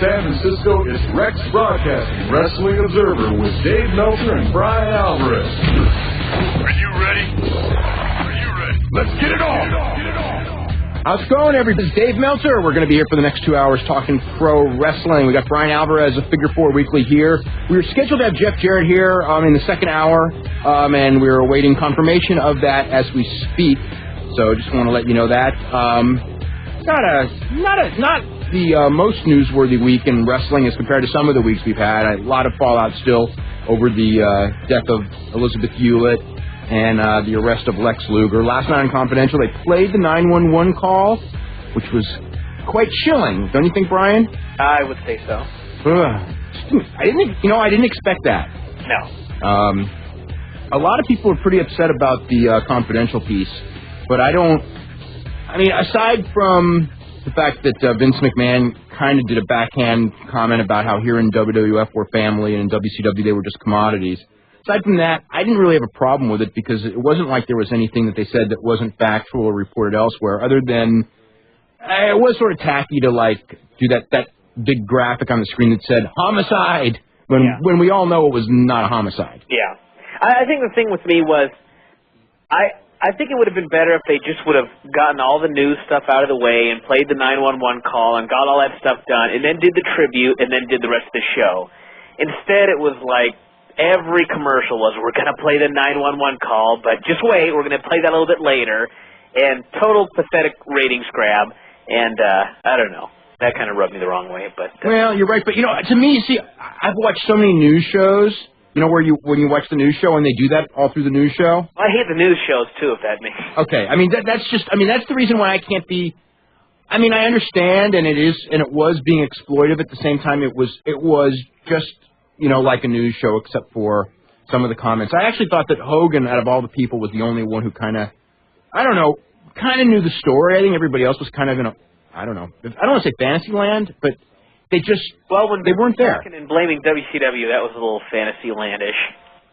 San Francisco, it's Rex Broadcasting Wrestling Observer with Dave Meltzer and Bryan Alvarez. Are you ready? Are you ready? Let's get it on! How's it going, everybody? This is Dave Meltzer. We're going to be here for the next 2 hours talking pro wrestling. We got Bryan Alvarez of Figure 4 Weekly here. We were scheduled to have Jeff Jarrett here in the second hour, and we were awaiting confirmation of that as we speak. So just want to let you know that. Not the most newsworthy week in wrestling as compared to some of the weeks we've had. A lot of fallout still over the death of Elizabeth Hewlett and the arrest of Lex Luger. Last night on Confidential, they played the 911 call, which was quite chilling. Don't you think, Bryan? I would say so. I didn't expect that. No. A lot of people are pretty upset about the Confidential piece, but aside from the fact that Vince McMahon kind of did a backhand comment about how here in WWF we're family and in WCW they were just commodities. Aside from that, I didn't really have a problem with it because it wasn't like there was anything that they said that wasn't factual or reported elsewhere, other than it was sort of tacky to do that big graphic on the screen that said homicide when we all know it was not a homicide. Yeah. I think the thing with me was I think it would have been better if they just would have gotten all the news stuff out of the way and played the 911 call and got all that stuff done and then did the tribute and then did the rest of the show. Instead, it was like every commercial was, we're going to play the 911 call, but just wait, we're going to play that a little bit later, and total pathetic ratings grab, and I don't know. That kind of rubbed me the wrong way. But well, you're right, but, to me, see, I've watched so many news shows. When you watch the news show and they do that all through the news show? I hate the news shows, too, if that makes sense. Okay, that's the reason why I can't be... I understand, and it was being exploitive at the same time. It was just, like a news show, except for some of the comments. I actually thought that Hogan, out of all the people, was the only one who kind of knew the story. I think everybody else was kind of in a, I don't want to say fantasy land, but... They weren't there. And blaming WCW, that was a little fantasy landish.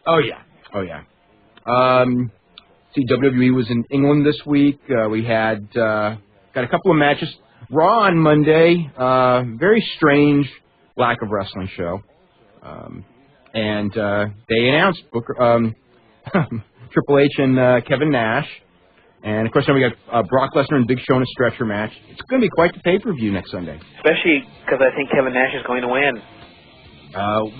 Oh yeah. See, WWE was in England this week. We had got a couple of matches. Raw on Monday. Very strange lack of wrestling show. And they announced Triple H and Kevin Nash. And, of course, then we got Brock Lesnar and Big Show in a stretcher match. It's going to be quite the pay-per-view next Sunday. Especially because I think Kevin Nash is going to win.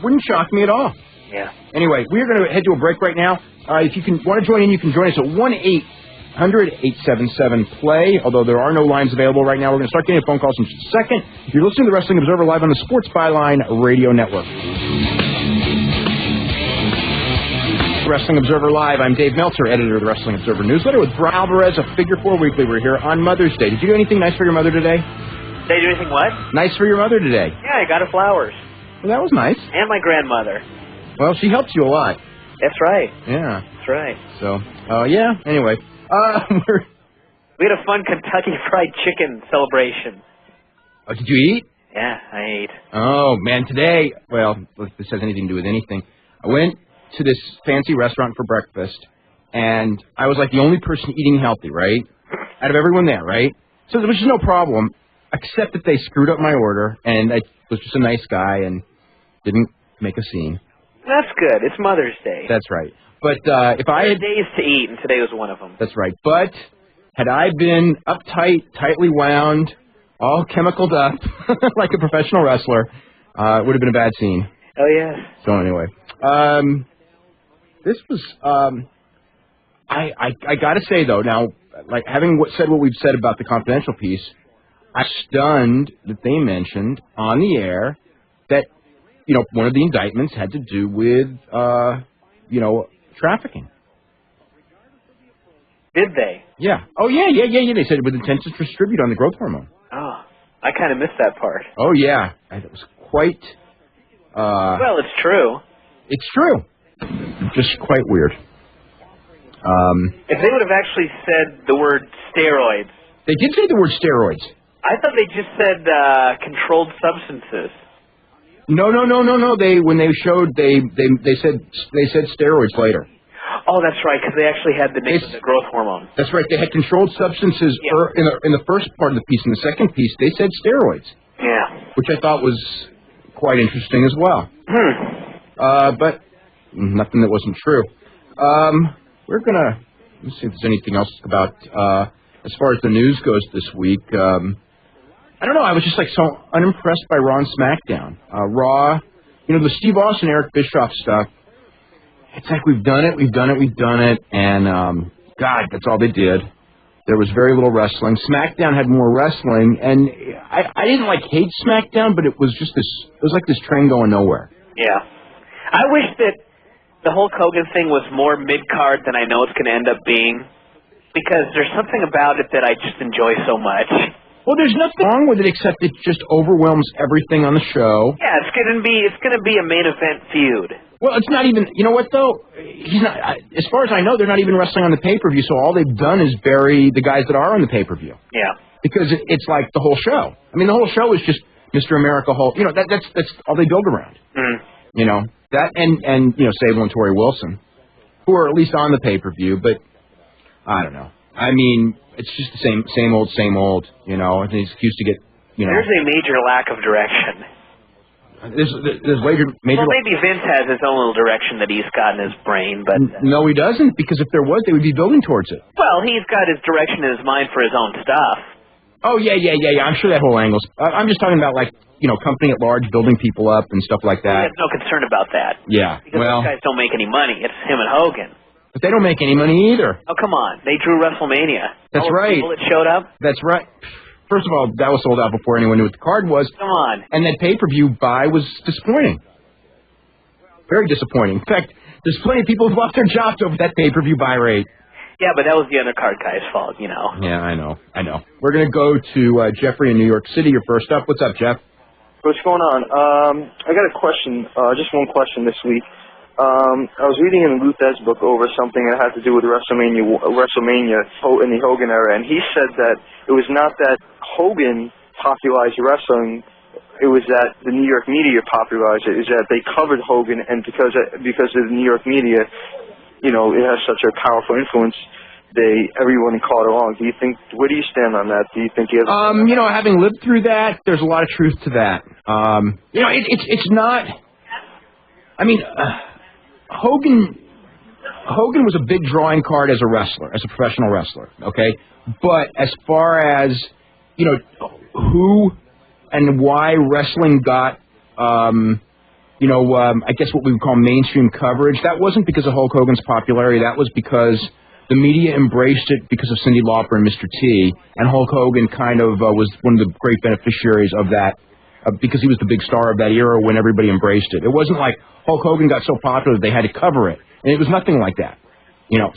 Wouldn't shock me at all. Yeah. Anyway, we're going to head to a break right now. If you want to join in, you can join us at 1-800-877-PLAY, although there are no lines available right now. We're going to start getting phone calls in just a second. You're listening to the Wrestling Observer live on the Sports Byline Radio Network. Wrestling Observer Live. I'm Dave Meltzer, editor of the Wrestling Observer Newsletter, with Bryan Alvarez of Figure 4 Weekly. We're here on Mother's Day. Did you do anything nice for your mother today? Did I do anything what? Nice for your mother today. Yeah, I got her flowers. Well, that was nice. And my grandmother. Well, she helps you a lot. That's right. Yeah. That's right. So, yeah, anyway. We had a fun Kentucky Fried Chicken celebration. Oh, did you eat? Yeah, I ate. Oh, man, today, well, if this has anything to do with anything, I went to this fancy restaurant for breakfast, and I was like the only person eating healthy, right? Out of everyone there, right? So there was just no problem, except that they screwed up my order, and I was just a nice guy and didn't make a scene. That's good. It's Mother's Day. That's right. But if I had days to eat, and today was one of them. That's right. But had I been uptight, tightly wound, all chemicaled up, like a professional wrestler, it would have been a bad scene. Oh, yes. So anyway, this was, I got to say, though, now, like, having said what we've said about the Confidential piece, I'm stunned that they mentioned on the air that, one of the indictments had to do with, trafficking. Did they? Yeah. Oh, yeah. They said with intent to distribute on the growth hormone. Oh, I kind of missed that part. Oh, yeah. It was quite... well, it's true. It's true. Just quite weird. If they would have actually said the word steroids. They did say the word steroids. I thought they just said controlled substances. No. When they showed, they said steroids later. Oh, that's right, because they actually had the name of the growth hormone. That's right. They had controlled substances in the first part of the piece. In the second piece, they said steroids. Yeah. which I thought was quite interesting as well. But nothing that wasn't true. Let's see if there's anything else about, as far as the news goes this week. I don't know, I was just so unimpressed by Raw and SmackDown. Raw, the Steve Austin, Eric Bischoff stuff, it's like we've done it, and God, that's all they did. There was very little wrestling. SmackDown had more wrestling, and I didn't hate SmackDown, but it was just this train going nowhere. Yeah. I wish that the Hulk Hogan thing was more mid-card than I know it's going to end up being, because there's something about it that I just enjoy so much. Well, there's nothing wrong with it except it just overwhelms everything on the show. Yeah, it's going to be a main event feud. Well, it's not even. You know what though? He's not. As far as I know, they're not even wrestling on the pay-per-view. So all they've done is bury the guys that are on the pay-per-view. Yeah. Because it's like the whole show. I mean, the whole show is just Mr. America Hulk. That's all they build around. Mm. That and Sable and Tori Wilson, who are at least on the pay-per-view. But I don't know. I mean, it's just the same old. It's an excuse to get. There's a major lack of direction. There's major. Well, maybe Vince has his own little direction that he's got in his brain, but no, he doesn't. Because if there was, they would be building towards it. Well, he's got his direction in his mind for his own stuff. Oh yeah. I'm sure that whole angle's. I'm just talking about company at large building people up and stuff like that. He has no concern about that. Yeah. Because those guys don't make any money. It's him and Hogan. But they don't make any money either. Oh, come on. They drew WrestleMania. That's right. People that showed up? That's right. First of all, that was sold out before anyone knew what the card was. Come on. And that pay-per-view buy was disappointing. Very disappointing. In fact, there's plenty of people who've lost their jobs over that pay-per-view buy rate. Yeah, but that was the undercard guy's fault, Yeah, I know. We're going to go to Jeffrey in New York City. You're first up. What's up, Jeff? What's going on? I got a question, just one question this week. I was reading in Luthez book over something that had to do with WrestleMania in the Hogan era, and he said that it was not that Hogan popularized wrestling, it was that the New York media popularized it, is that they covered Hogan, and because of the New York media, it has such a powerful influence, everyone caught along. Where do you stand on that? Do you think you have... having lived through that, there's a lot of truth to that. It's not... I mean... Hogan was a big drawing card as a wrestler, as a professional wrestler, okay? But as far as, who and why wrestling got, I guess what we would call mainstream coverage, that wasn't because of Hulk Hogan's popularity. That was because the media embraced it because of Cyndi Lauper and Mr. T, and Hulk Hogan kind of was one of the great beneficiaries of that. Because he was the big star of that era when everybody embraced it. It wasn't like Hulk Hogan got so popular that they had to cover it. And it was nothing like that.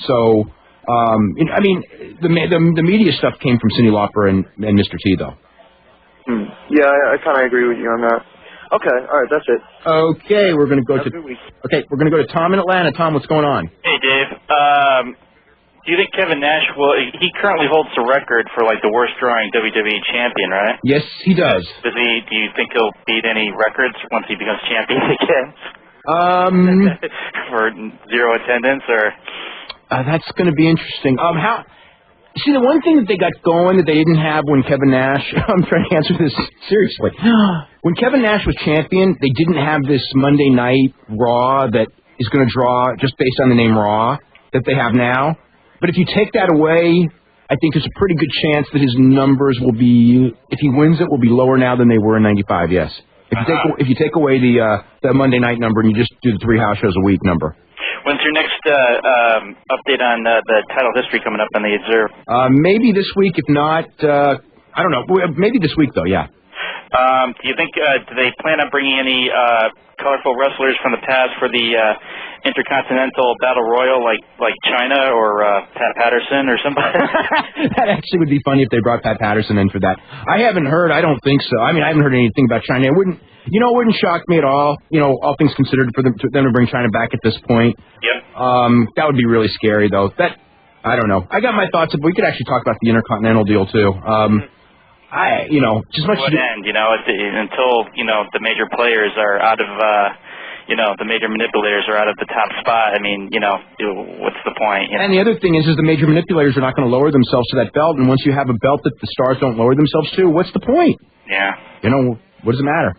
So, the media stuff came from Cyndi Lauper and Mr. T, though. Yeah, I kind of agree with you on that. Okay, all right, that's it. Okay, we're going to go to Tom in Atlanta. Tom, what's going on? Hey, Dave. Do you think Kevin Nash he currently holds the record for the worst drawing WWE champion, right? Yes, he does. Do you think he'll beat any records once he becomes champion again? For zero attendance or? That's going to be interesting. See, the one thing that they got going that they didn't have when Kevin Nash, I'm trying to answer this seriously. When Kevin Nash was champion, they didn't have this Monday Night Raw that is going to draw just based on the name Raw that they have now. But if you take that away, I think there's a pretty good chance that his numbers will be, if he wins it, will be lower now than they were in '95. Yes. If you take away the Monday night number and you just do the 3 house shows a week number. When's your next update on the title history coming up on the Observe? Maybe this week. If not, I don't know. Maybe this week though. Yeah. Do you think do they plan on bringing any colorful wrestlers from the past for the Intercontinental Battle Royal, like China or Pat Patterson or somebody? That actually would be funny if they brought Pat Patterson in for that. I haven't heard. I don't think so. I mean, I haven't heard anything about China. It wouldn't shock me at all. All things considered, for them to bring China back at this point. Yep. That would be really scary, though. I don't know. I got my thoughts. We could actually talk about the Intercontinental deal too. Just much. Until the major players are out of. The major manipulators are out of the top spot. I mean, what's the point? And the other thing is the major manipulators are not going to lower themselves to that belt. And once you have a belt that the stars don't lower themselves to, what's the point? Yeah. What does it matter?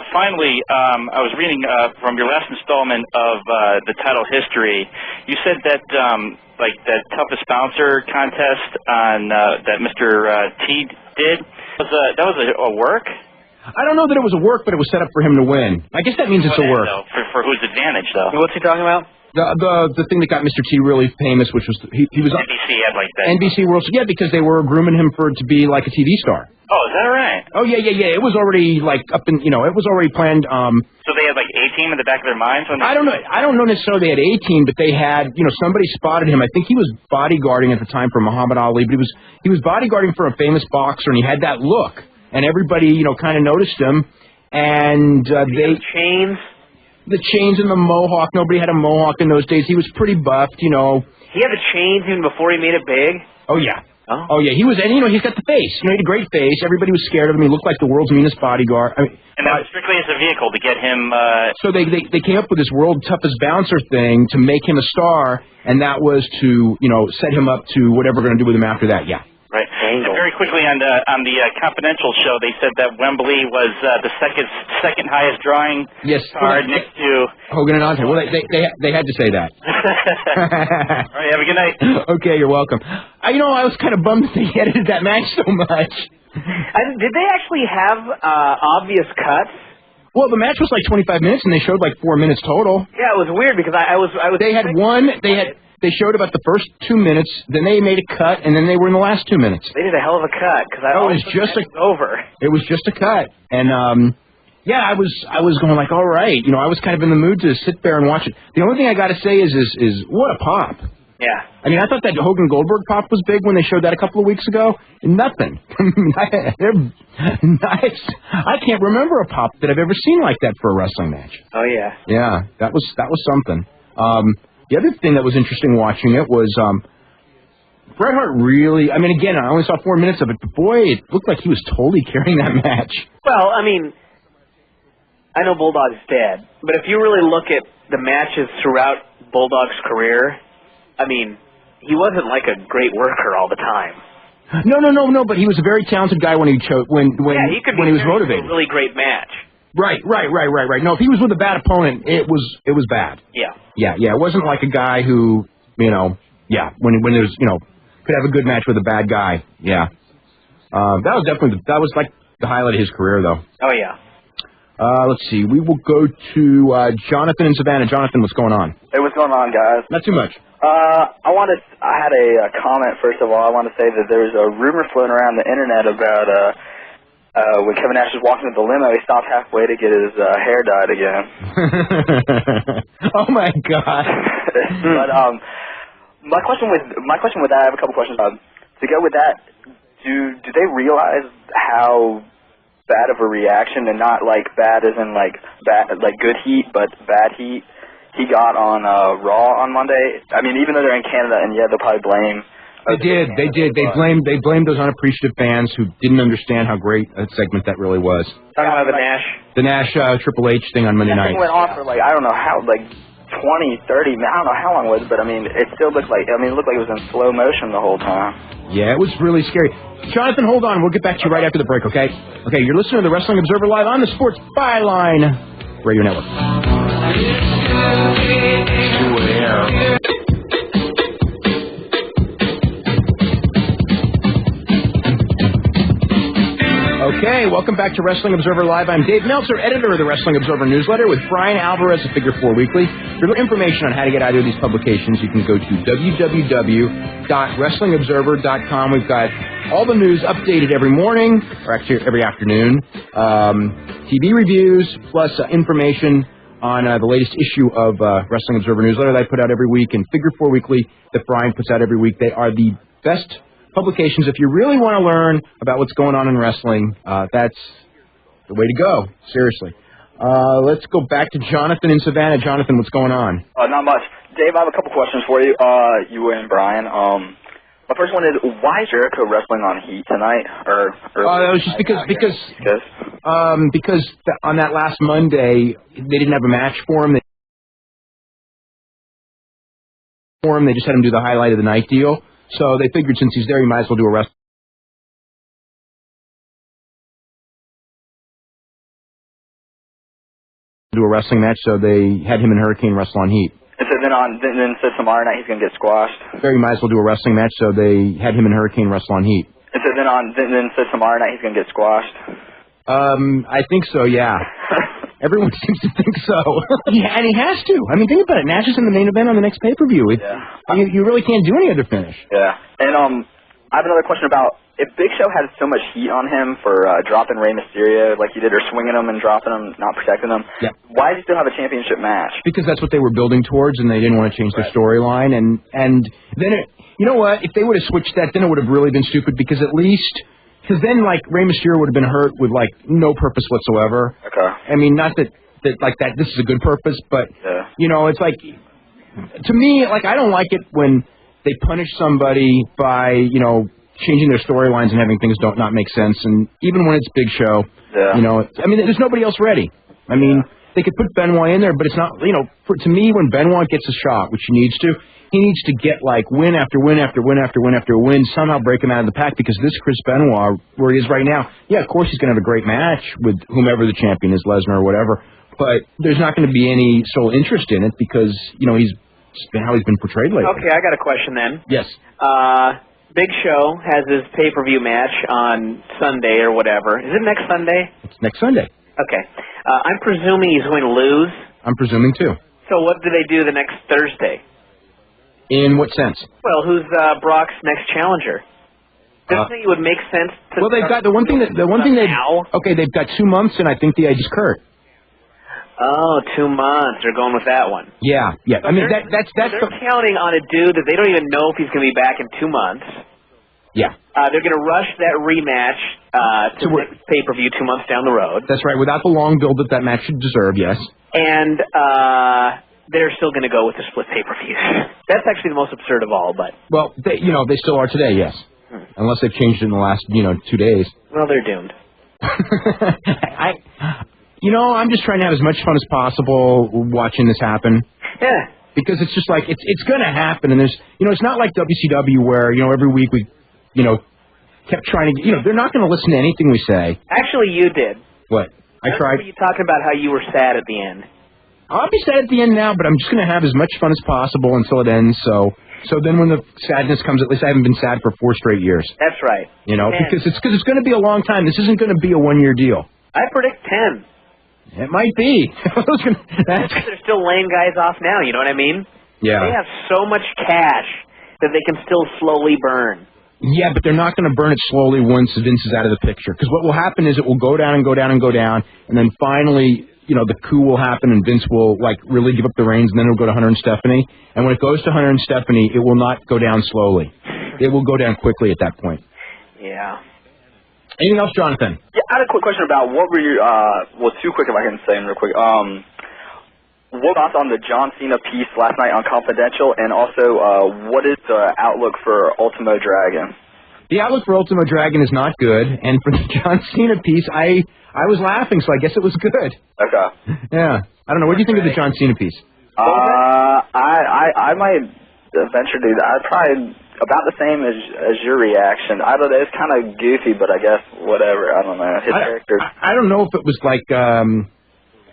Finally, I was reading from your last installment of the title history. You said that that toughest bouncer contest on that Mr. T did that was a work. I don't know that it was a work, but it was set up for him to win. I guess that means it's a work. Though, for whose advantage, though? What's he talking about? The thing that got Mr. T really famous, which was he was on NBC had like that. NBC World, yeah, because they were grooming him to be like a TV star. Oh, is that right? Oh yeah. It was already like up in it was already planned. So they had like A-Team in the back of their minds. When I don't know necessarily they had A-Team, but they had somebody spotted him. I think he was bodyguarding at the time for Muhammad Ali, but he was bodyguarding for a famous boxer, and he had that look, and everybody kind of noticed him, and they chains. The chains and the mohawk. Nobody had a mohawk in those days. He was pretty buffed, He had the chains even before he made it big? Oh, yeah. Oh, yeah. He was, and, he's got the face. He had a great face. Everybody was scared of him. He looked like the world's meanest bodyguard. And that was strictly as a vehicle to get him... So they came up with this world toughest bouncer thing to make him a star, and that was to, set him up to whatever we're going to do with him after that, yeah. Right. And very quickly on the Confidential show, they said that Wembley was the second highest drawing card next to Hogan and Andre. Well, they had to say that. All right. Have a good night. Okay, you're welcome. I was kind of bummed that they edited that match so much. Did they actually have obvious cuts? Well, the match was like 25 minutes, and they showed like 4 minutes total. Yeah, it was weird because I was. They showed about the first 2 minutes, then they made a cut, and then they were in the last 2 minutes. They did a hell of a cut because it was over. It was just a cut, and I was going like, all right, I was kind of in the mood to sit there and watch it. The only thing I got to say is what a pop. Yeah. I mean, I thought that Hogan Goldberg pop was big when they showed that a couple of weeks ago. Nothing. I can't remember a pop that I've ever seen like that for a wrestling match. Oh yeah. Yeah, that was something. The other thing that was interesting watching it was Bret Hart really, I mean, again, I only saw 4 minutes of it, but boy, it looked like he was totally carrying that match. Well, I mean, I know Bulldog's dead, but if you really look at the matches throughout Bulldog's career, I mean, he wasn't like a great worker all the time. No, but he was a very talented guy when he was motivated. A really great match. Right. No, if he was with a bad opponent, it was bad. Yeah. Yeah. It wasn't like a guy who, when there's, could have a good match with a bad guy. Yeah. That was like the highlight of his career, though. Oh, yeah. Let's see. We will go to Jonathan in Savannah. Jonathan, what's going on? Hey, what's going on, guys? Not too much. I had a comment, first of all. I want to say that there's a rumor floating around the internet about when Kevin Nash was walking with the limo, he stopped halfway to get his hair dyed again. Oh my God! But my question with that, I have a couple questions. To go with that, do they realize how bad of a reaction, and not like bad as in like bad like good heat, but bad heat he got on Raw on Monday? I mean, even though they're in Canada, and they'll probably blame. They did. They blamed those unappreciative fans who didn't understand how great a segment that really was. Talking about the Nash Triple H thing on Monday night. It went on for I don't know how, 20, 30, I don't know how long it was, but I mean, it still looked like, it looked like it was in slow motion the whole time. Yeah, it was really scary. Jonathan, hold on. We'll get back to you right after the break, okay? Okay, you're listening to the Wrestling Observer Live on the Sports Byline Radio Network. Okay, welcome back to Wrestling Observer Live. I'm Dave Meltzer, editor of the Wrestling Observer newsletter, with Bryan Alvarez of Figure 4 Weekly. For information on how to get either of these publications, you can go to www.wrestlingobserver.com. We've got all the news updated every morning, or actually every afternoon. TV reviews, plus information on the latest issue of Wrestling Observer newsletter that I put out every week, and Figure 4 Weekly that Bryan puts out every week. They are the best publications. If you really want to learn about what's going on in wrestling, that's the way to go. Seriously. Let's go back to Jonathan in Savannah. Jonathan, what's going on? Not much. Dave, I have a couple questions for you. You and Bryan. My first one is, why is Jericho wrestling on Heat tonight? That was just because on that last Monday they didn't have a match for him. They just had him do the highlight of the night deal. So they figured since he's there, he might as well do a wrestling. do a wrestling match, so they had him and Hurricane wrestle on Heat. And so then said tomorrow night he's going to get squashed. Barry might as well do a wrestling match, so they had him and Hurricane wrestle on Heat. And so then said tomorrow night he's going to get squashed. I think so, yeah. Everyone seems to think so. Yeah, and he has to. I mean, think about it. Nash is in the main event on the next pay-per-view. You really can't do any other finish. Yeah. And I have another question about if Big Show had so much heat on him for dropping Rey Mysterio like he did, or swinging him and dropping him, not protecting him, why does he still have a championship match? Because that's what they were building towards, and they didn't want to change their storyline. And then, you know what? If they would have switched that, then it would have really been stupid, because at least... Because then, like, Rey Mysterio would have been hurt with, like, no purpose whatsoever. Okay. I mean, not that this is a good purpose, but, you know, it's like, to me, like, I don't like it when they punish somebody by, you know, changing their storylines and having things not make sense. And even when it's Big Show, you know, I mean, there's nobody else ready. I mean, they could put Benoit in there, but it's not, you know, to me, when Benoit gets a shot, which he needs to get, like, win after win after win after win after win, somehow break him out of the pack, because this Chris Benoit, where he is right now, yeah, of course he's going to have a great match with whomever the champion is, Lesnar or whatever, but there's not going to be any sole interest in it, because, you know, how he's been portrayed lately. Okay, I got a question then. Yes. Big Show has his pay-per-view match on Sunday or whatever. Is it next Sunday? It's next Sunday. Okay. I'm presuming he's going to lose. I'm presuming, too. So what do they do the next Thursday? In what sense? Well, who's Brock's next challenger? Doesn't think it would make sense to... Well, they've got they've got 2 months, and I think the age is Kurt. Oh, 2 months. They're going with that one. Yeah. So I mean, that's they're counting on a dude that they don't even know if he's going to be back in 2 months. Yeah. They're going to rush that rematch to the next pay-per-view 2 months down the road. That's right, without the long build that match should deserve, yes. And they're still going to go with the split pay-per-views. That's actually the most absurd of all, but... Well, they still are today, yes. Unless they've changed it in the last, 2 days. Well, they're doomed. I'm just trying to have as much fun as possible watching this happen. Yeah. Because it's just like, it's going to happen, and there's, it's not like WCW where, every week we, kept trying to, they're not going to listen to anything we say. Actually, you did. What? I tried? You talking about how you were sad at the end. I'll be sad at the end now, but I'm just going to have as much fun as possible until it ends, so then when the sadness comes, at least I haven't been sad for 4 straight years. That's right. Because it's going to be a long time. This isn't going to be a 1-year deal. I predict 10. It might be. They're still laying guys off now, you know what I mean? Yeah. They have so much cash that they can still slowly burn. Yeah, but they're not going to burn it slowly once Vince is out of the picture. Because what will happen is it will go down and go down and go down, and then finally, the coup will happen, and Vince will, really give up the reins, and then it'll go to Hunter and Stephanie. And when it goes to Hunter and Stephanie, it will not go down slowly. It will go down quickly at that point. Yeah. Anything else, Jonathan? Yeah, I had a quick question about what were your, too quick if I can say them real quick. What thoughts on the John Cena piece last night on Confidential, and also what is the outlook for Ultimo Dragon? The outlook for Ultimo Dragon is not good, and for the John Cena piece, I was laughing, so I guess it was good. Okay. Yeah. I don't know. What do you think of the John Cena piece? I might venture to. I'd probably about the same as your reaction. I don't know. It's kind of goofy, but I guess whatever. I don't know. His character. I don't know if it was like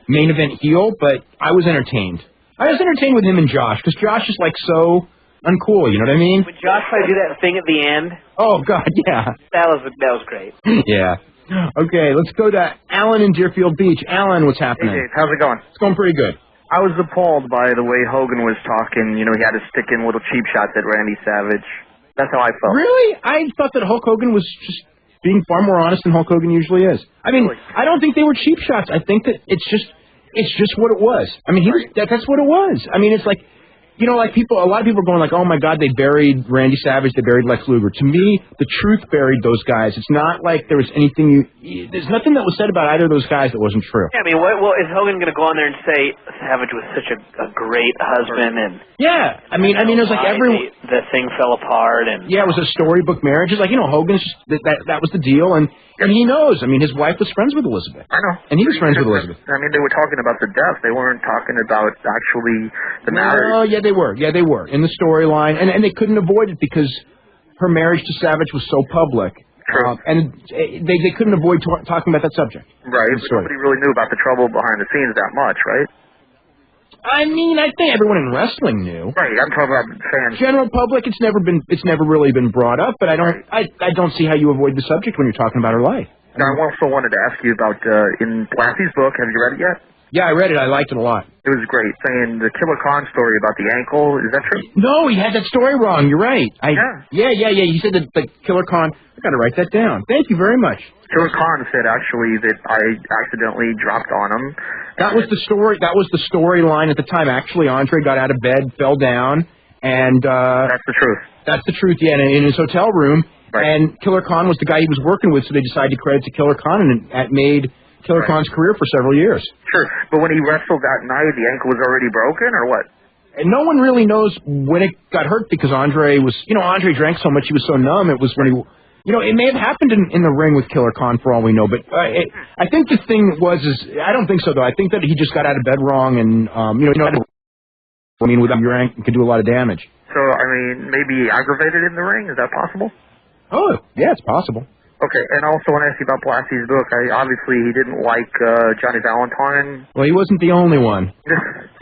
main event heel, but I was entertained. I was entertained with him and Josh, because Josh is so uncool. You know what I mean? When Josh tried to do that thing at the end. Oh God, yeah. That was great. Yeah. Okay, let's go to Alan in Deerfield Beach. Alan, what's happening? Hey, Dave, how's it going? It's going pretty good. I was appalled by the way Hogan was talking. He had to stick in little cheap shots at Randy Savage. That's how I felt. Really? I thought that Hulk Hogan was just being far more honest than Hulk Hogan usually is. I mean, I don't think they were cheap shots. I think that it's just what it was. I mean, that's what it was. I mean, it's like, a lot of people are going oh my God, they buried Randy Savage, they buried Lex Luger. To me, the truth buried those guys. It's not like there was there's nothing that was said about either of those guys that wasn't true. Yeah, I mean, well, is Hogan going to go on there and say Savage was such a great husband and? Yeah, I mean, it was like the thing fell apart and. Yeah, it was a storybook marriage. It's like Hogan's just, that was the deal, and he knows. I mean, his wife was friends with Elizabeth. I know, and he was friends with Elizabeth. I mean, they were talking about the death. They weren't talking about actually the marriage. Oh, yeah, they were. Yeah, they were in the storyline, and they couldn't avoid it because her marriage to Savage was so public True. And they couldn't avoid talking about that subject. Right, but nobody really knew about the trouble behind the scenes that much, right? I mean, I think everyone in wrestling knew. Right, I'm talking about fans. General public, it's never really been brought up, but I don't see how you avoid the subject when you're talking about her life. Now, I also wanted to ask you about in Blassie's book. Have you read it yet? Yeah, I read it. I liked it a lot. It was great. Saying the Killer Khan story about the ankle. Is that true? No, he had that story wrong. You're right. Yeah. He said that the Killer Khan. I got to write that down. Thank you very much. Killer Khan said actually that I accidentally dropped on him. That was the story. That was the storyline at the time. Actually, Andre got out of bed, fell down, and that's the truth. That's the truth. Yeah, in his hotel room, and Killer Khan was the guy he was working with, so they decided to credit to Killer Khan, and it made Killer Khan's career for several years. Sure, but when he wrestled that night, the ankle was already broken, or what? And no one really knows when it got hurt because Andre drank so much, he was so numb. It was when he, it may have happened in the ring with Killer Khan for all we know. But I think the thing I don't think so though. I think that he just got out of bed wrong, and without your ankle, it could do a lot of damage. So I mean, maybe aggravated in the ring. Is that possible? Oh yeah, it's possible. Okay, and I also want to ask you about Blassie's book. Obviously, he didn't like Johnny Valentine. Well, he wasn't the only one.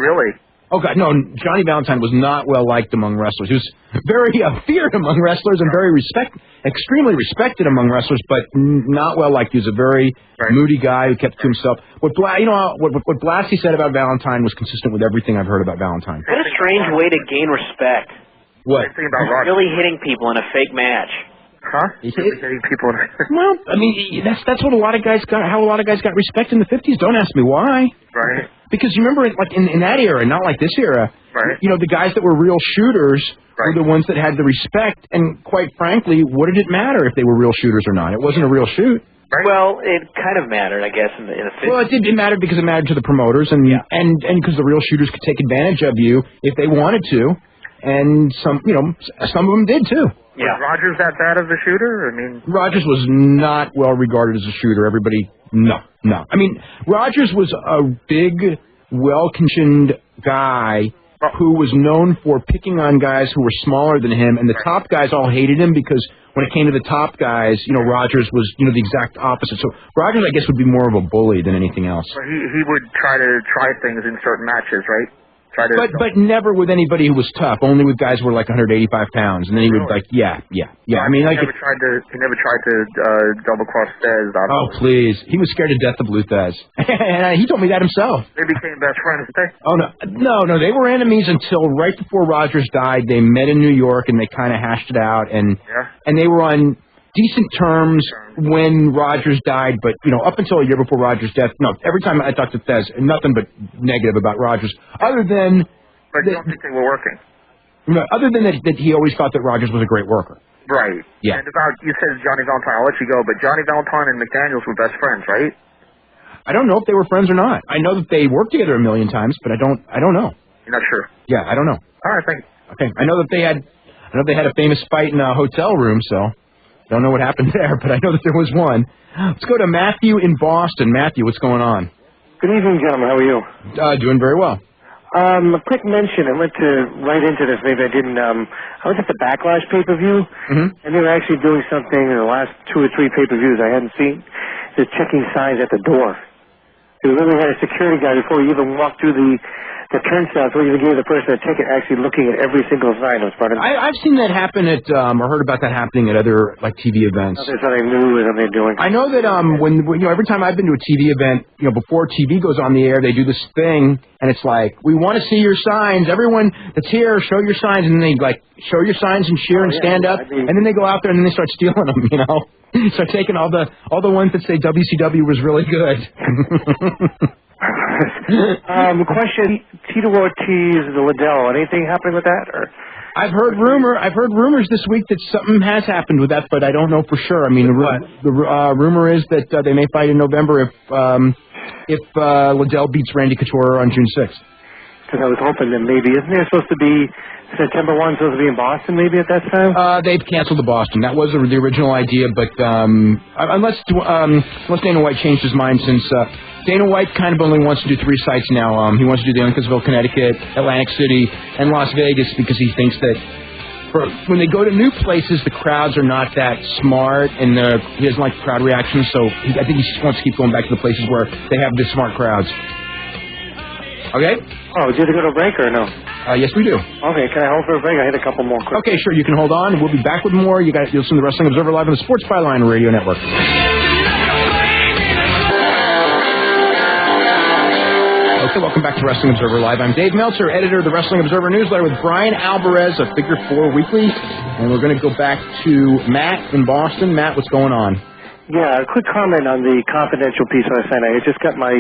Really? Oh, God, no, Johnny Valentine was not well liked among wrestlers. He was very feared among wrestlers and extremely respected among wrestlers, but not well liked. He was a very moody guy who kept to himself. What Blassie said about Valentine was consistent with everything I've heard about Valentine. What a strange way to gain respect. What? Really hitting people in a fake match. Huh? He's hitting people. Well, I mean, that's what a lot of guys got. How a lot of guys got respect in the 50s. Don't ask me why. Right. Because you remember, like in that era, not like this era. Right. The guys that were real shooters were the ones that had the respect. And quite frankly, what did it matter if they were real shooters or not? It wasn't a real shoot. Right. Well, it kind of mattered, I guess, in the 50s. Well, it mattered because it mattered to the promoters and because the real shooters could take advantage of you if they wanted to, and some of them did too. Yeah. Was Rogers that bad of a shooter? I mean, Rogers was not well regarded as a shooter. Everybody, no. I mean, Rogers was a big, well-conditioned guy who was known for picking on guys who were smaller than him, and the top guys all hated him because when it came to the top guys, Rogers was, the exact opposite. So Rogers, I guess, would be more of a bully than anything else. So he would try things in certain matches, right? But never with anybody who was tough. Only with guys who were like 185 pounds, and then he would yeah. I mean, he never tried to double cross Thez. Oh please, he was scared to death of Lou Thez, and he told me that himself. They became best friends. Oh no, they were enemies until right before Rogers died. They met in New York and they kind of hashed it out, and they were on decent terms when Rogers died, but up until a year before Rogers' death, no. Every time I talked to Thez, nothing but negative about Rogers. Other than, but you don't think they were working? No, other than that he always thought that Rogers was a great worker. Right. Yeah. And you said Johnny Valentine. I'll let you go, but Johnny Valentine and McDaniels were best friends, right? I don't know if they were friends or not. I know that they worked together a million times, but I don't know. You're not sure? Yeah, I don't know. All right, thank you. Okay, I know that they had a famous fight in a hotel room, so. Don't know what happened there, but I know that there was one. Let's go to Matthew in Boston. Matthew, what's going on? Good evening, gentlemen. How are you? Doing very well. A quick mention. I went right into this. Maybe I didn't. I was at the Backlash pay-per-view, and they were actually doing something in the last 2 or 3 pay-per-views I hadn't seen. They're checking signs at the door. They really had a security guy before you even walked through the turnstiles, where you gave the person a ticket actually looking at every single sign. I've seen that happen at, or heard about that happening at other TV events. There's something new that they're doing. I know that when every time I've been to a TV event, before TV goes on the air, they do this thing, and it's like, we want to see your signs. Everyone that's here, show your signs, and they show your signs and cheer and stand up, and then they go out there and then they start stealing them. Start taking all the ones that say WCW was really good. Question: Tito Ortiz, the Liddell. Anything happening with that? Or I've heard rumors this week that something has happened with that, but I don't know for sure. I mean, the rumor is that they may fight in November if Liddell beats Randy Couture on June 6th. Because I was hoping that maybe isn't there supposed to be September 1 supposed to be in Boston maybe at that time? They've canceled the Boston. That was the original idea, but unless Dana White changed his mind since. Dana White kind of only wants to do 3 sites now. He wants to do the Uncasville, Connecticut, Atlantic City, and Las Vegas because he thinks that when they go to new places, the crowds are not that smart, and he doesn't like crowd reactions, so I think he just wants to keep going back to the places where they have the smart crowds. Okay? Oh, did you go to a break or no? Yes, we do. Okay, can I hold for a break? I hit a couple more quick. Okay, sure, you can hold on. We'll be back with more. You'll listen to the Wrestling Observer Live on the Sports Byline Radio Network. Okay, welcome back to Wrestling Observer Live. I'm Dave Meltzer, editor of the Wrestling Observer newsletter with Bryan Alvarez of Figure 4 Weekly. And we're going to go back to Matt in Boston. Matt, what's going on? Yeah, a quick comment on the confidential piece last night. I just got my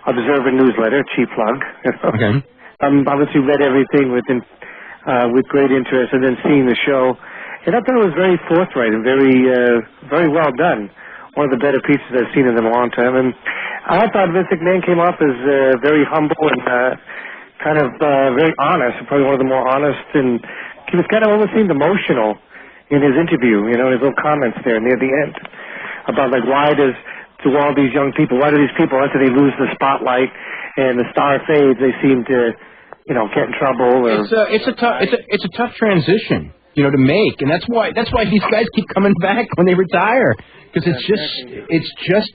Observer newsletter, cheap plug. Okay. Obviously read everything with great interest, and then seeing the show. And I thought it was very forthright and very well done. One of the better pieces I've seen in a long time. And I thought Vince McMahon came off as very humble and kind of very honest, probably one of the more honest. And he was kind of almost seemed emotional in his interview, his little comments there near the end about like why do all these young people, why do these people after they lose the spotlight and the star fades, they seem to get in trouble? Or, it's a tough transition, to make, and that's why these guys keep coming back when they retire, because it's just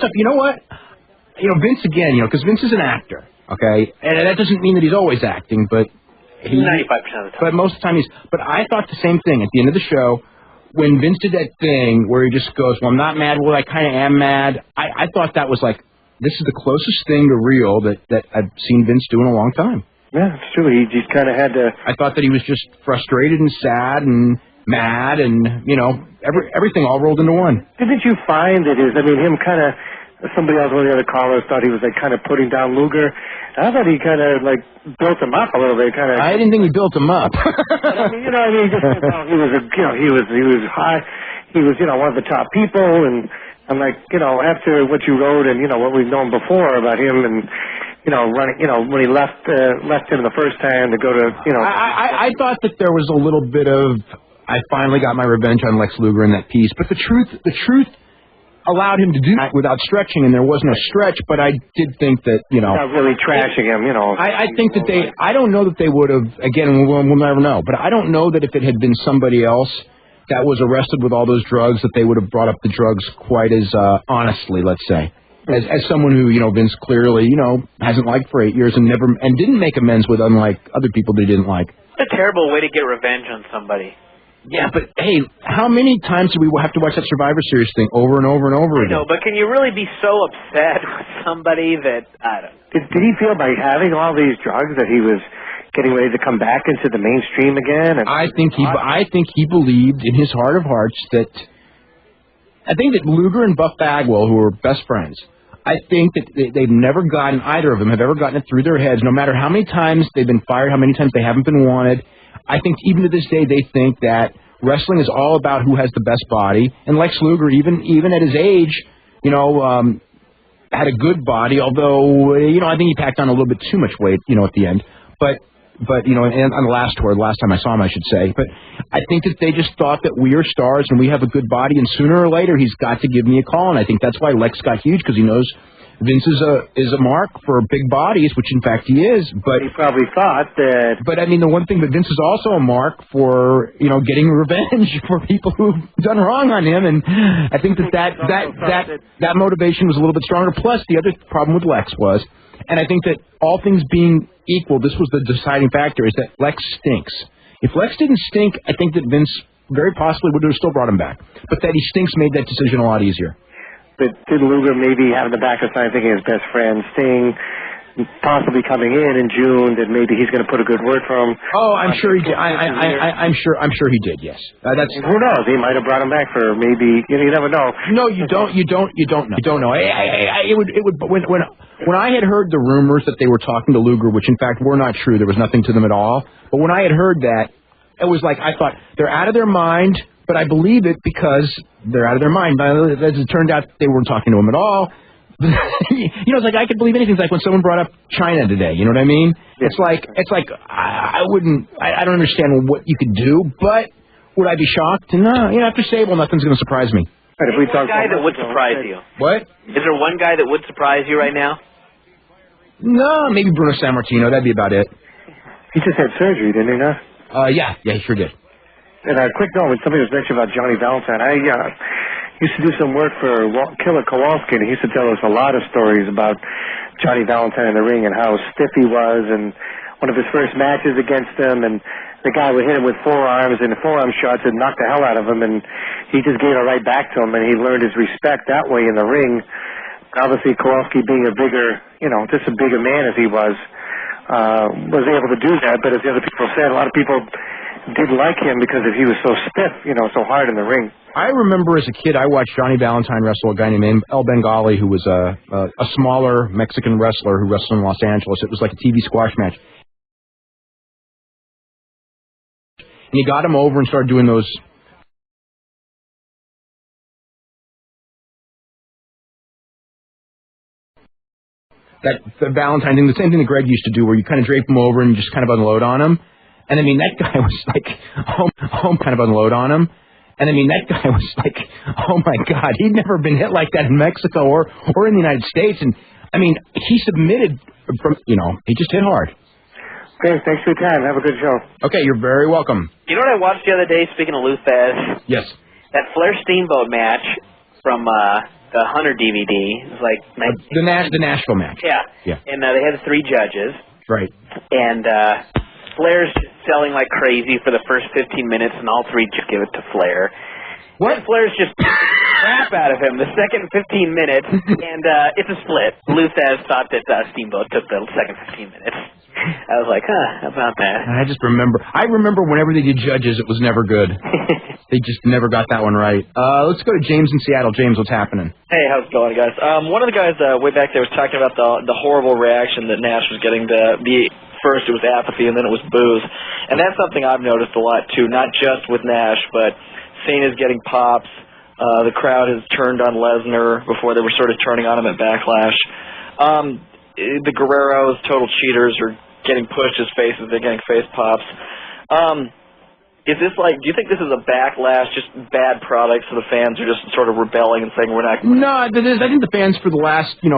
tough. You know what? Vince again, because Vince is an actor, okay, and that doesn't mean that he's always acting, but 95% of the time. But most of the time But I thought the same thing at the end of the show. When Vince did that thing where he just goes, well, I'm not mad, well, I kind of am mad, I thought that was like, this is the closest thing to real that I've seen Vince do in a long time. Yeah, it's true. He just kind of had to... I thought that he was just frustrated and sad and mad and, everything all rolled into one. Didn't you find that him kind of... Somebody else, one of the other callers, thought he was like kind of putting down Luger. I thought he kind of like built him up a little bit. I didn't think he built him up. He was high. He was one of the top people, and I'm like, after what you wrote and what we've known before about him, and running, when he left him the first time to go to, I thought that there was a little bit of I finally got my revenge on Lex Luger in that piece, but the truth allowed him to do that without stretching, and there was no stretch, but I did think that, not really trashing him, I think that I don't know that they would have, again, we'll never know, but I don't know that if it had been somebody else that was arrested with all those drugs, that they would have brought up the drugs quite as honestly, let's say. As someone who, Vince clearly, hasn't liked for 8 years and didn't make amends with, unlike other people they didn't like. What a terrible way to get revenge on somebody. Yeah, but hey, how many times do we have to watch that Survivor Series thing over and over and over again? No, but can you really be so upset with somebody that, I don't know. Did he feel by having all these drugs that he was getting ready to come back into the mainstream again? And I think he believed in his heart of hearts that Luger and Buff Bagwell, who were best friends, I think that they've never gotten, either of them have ever gotten it through their heads, no matter how many times they've been fired, how many times they haven't been wanted. I think even to this day they think that wrestling is all about who has the best body. And Lex Luger, even at his age, had a good body, although, I think he packed on a little bit too much weight, at the end. But and on the last tour, the last time I saw him, I should say. But I think that they just thought that we are stars and we have a good body, and sooner or later he's got to give me a call. And I think that's why Lex got huge, because he knows Vince is a mark for big bodies, which in fact he is. But he probably thought that. But I mean, the one thing that Vince is also a mark for, getting revenge for people who've done wrong on him, and I think that motivation was a little bit stronger. Plus, the other problem with Lex was, and I think that all things being equal, this was the deciding factor, is that Lex stinks. If Lex didn't stink, I think that Vince very possibly would have still brought him back. But that he stinks made that decision a lot easier. But did Luger maybe have in the back of his mind thinking his best friend Sting possibly coming in June, that maybe he's going to put a good word for him? Oh, I'm sure he did. I'm sure he did. Yes. Who knows? He might have brought him back for maybe. You never know. No, you don't know. You don't know. It would. When I had heard the rumors that they were talking to Luger, which in fact were not true, there was nothing to them at all. But when I had heard that, it was like I thought they're out of their mind. But I believe it because they're out of their mind. But as it turned out, they weren't talking to him at all. It's like I could believe anything. It's like when someone brought up China today. You know what I mean? Yeah. It's like I don't understand what you could do, but would I be shocked? No. After Sable, nothing's going to surprise me. Right, if we talk guy that would surprise you. What? Is there one guy that would surprise you right now? No, maybe Bruno Sammartino. That'd be about it. He just had surgery, didn't he? Not? Yeah, he sure did. And a quick note, when somebody was mentioning about Johnny Valentine, I used to do some work for Killer Kowalski, and he used to tell us a lot of stories about Johnny Valentine in the ring and how stiff he was, and one of his first matches against him, and the guy would hit him with forearms, and the forearm shots would knock the hell out of him, and he just gave it right back to him, and he learned his respect that way in the ring. Obviously, Kowalski being a bigger, just a bigger man as he was able to do that, but as the other people said, a lot of people didn't like him because he was so stiff, so hard in the ring. I remember as a kid, I watched Johnny Valentine wrestle a guy named El Bengali, who was a smaller Mexican wrestler who wrestled in Los Angeles. It was like a TV squash match. And he got him over and started doing those. The Valentine thing, the same thing that Greg used to do, where you kind of drape him over and you just kind of unload on him. And I mean, that guy was like, kind of unload on him. And I mean, that guy was like, oh my God, he'd never been hit like that in Mexico or in the United States. And I mean, he submitted from, he just hit hard. Okay, thanks for your time. Have a good show. Okay, you're very welcome. You know what I watched the other day, speaking of Luthez? Yes. That Flair Steamboat match from the Hunter DVD. It was like... the Nashville match. Yeah. And they had 3 judges. Right. And Flair's just selling like crazy for the first 15 minutes, and all 3 just give it to Flair. What? Flair's just crap out of him the second 15 minutes, and it's a split. Luthez thought that Steamboat took the second 15 minutes. I was like, how about that? I remember whenever they did judges, it was never good. They just never got that one right. Let's go to James in Seattle. James, what's happening? Hey, how's it going, guys? One of the guys way back there was talking about the horrible reaction that Nash was getting. First it was apathy, and then it was boos. And that's something I've noticed a lot, too, not just with Nash, but Cena's getting pops. The crowd has turned on Lesnar before they were sort of turning on him at Backlash. The Guerreros, total cheaters, are getting pushed as faces. They're getting face pops. Is this do you think this is a backlash, just bad products, so the fans are just sort of rebelling and saying we're not... No, I think the fans for the last, 5-6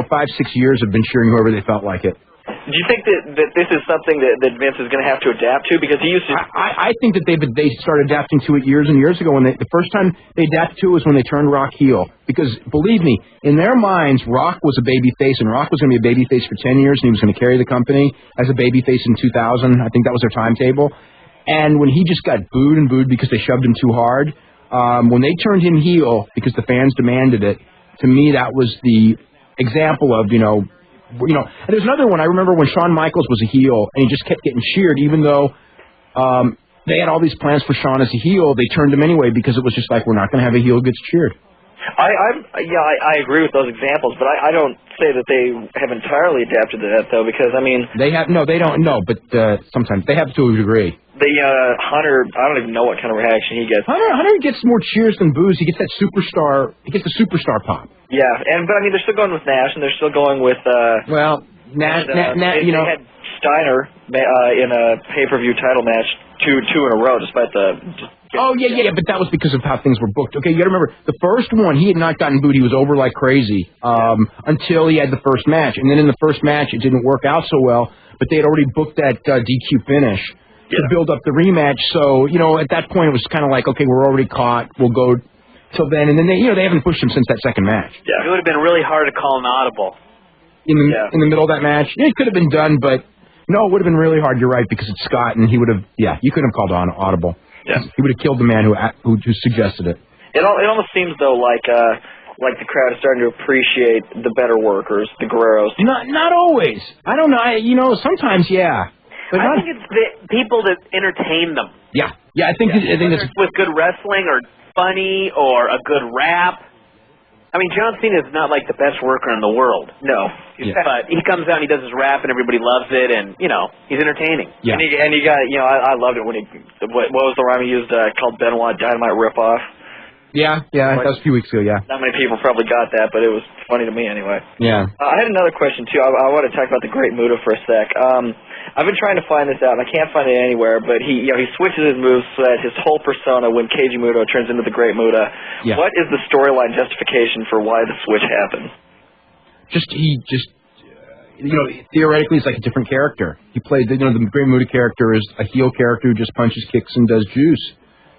years have been cheering whoever they felt like it. Do you think that this is something that Vince is going to have to adapt to? Because he used to... I think that they started adapting to it years and years ago. The first time they adapted to it was when they turned Rock heel. Because, believe me, in their minds, Rock was a babyface, and Rock was going to be a babyface for 10 years, and he was going to carry the company as a babyface in 2000. I think that was their timetable. And when he just got booed and booed because they shoved him too hard, when they turned him heel because the fans demanded it, to me that was the example of, and there's another one. I remember when Shawn Michaels was a heel and he just kept getting cheered, even though they had all these plans for Shawn as a heel. They turned him anyway because it was just like, we're not going to have a heel who gets cheered. I agree with those examples, but I don't say that they have entirely adapted to that, though, because, I mean... They don't, but sometimes they have to a degree. Hunter, I don't even know what kind of reaction he gets. Hunter gets more cheers than boos. He gets that superstar, the superstar pop. Yeah, but I mean, they're still going with Nash, and they're still going with... Nash, they had Steiner in a pay-per-view title match two in a row, despite the... but that was because of how things were booked. Okay, you got to remember, the first one, he had not gotten booed. He was over like crazy until he had the first match. And then in the first match, it didn't work out so well, but they had already booked that DQ finish to build up the rematch. So, at that point, it was kind of like, okay, we're already caught. We'll go till then. And then they haven't pushed him since that second match. Yeah. It would have been really hard to call an audible. In the middle of that match? Yeah, it could have been done, but no, it would have been really hard. You're right, because it's Scott, and he would have, you couldn't have called on audible. Yeah. He would have killed the man who suggested it. It almost seems, though, like the crowd is starting to appreciate the better workers, the Guerreros. Not always. I don't know. Sometimes, yeah. But I think it's the people that entertain them. Yeah. I think that's with good wrestling or funny or a good rap. I mean, John Cena is not like the best worker in the world. No. But he comes out and he does his rap and everybody loves it, and, he's entertaining. Yeah. And you got, I loved it when what was the rhyme he used called Benoit Dynamite Ripoff? Yeah, that was a few weeks ago, yeah. Not many people probably got that, but it was funny to me anyway. Yeah. I had another question, too. I want to talk about the Great Muta for a sec. I've been trying to find this out, and I can't find it anywhere, but he switches his moves so that his whole persona when Keiji Muto turns into the Great Muta. Yeah. What is the storyline justification for why the switch happened? theoretically, it's like a different character. He played, the Great Muta character is a heel character who just punches, kicks, and does juice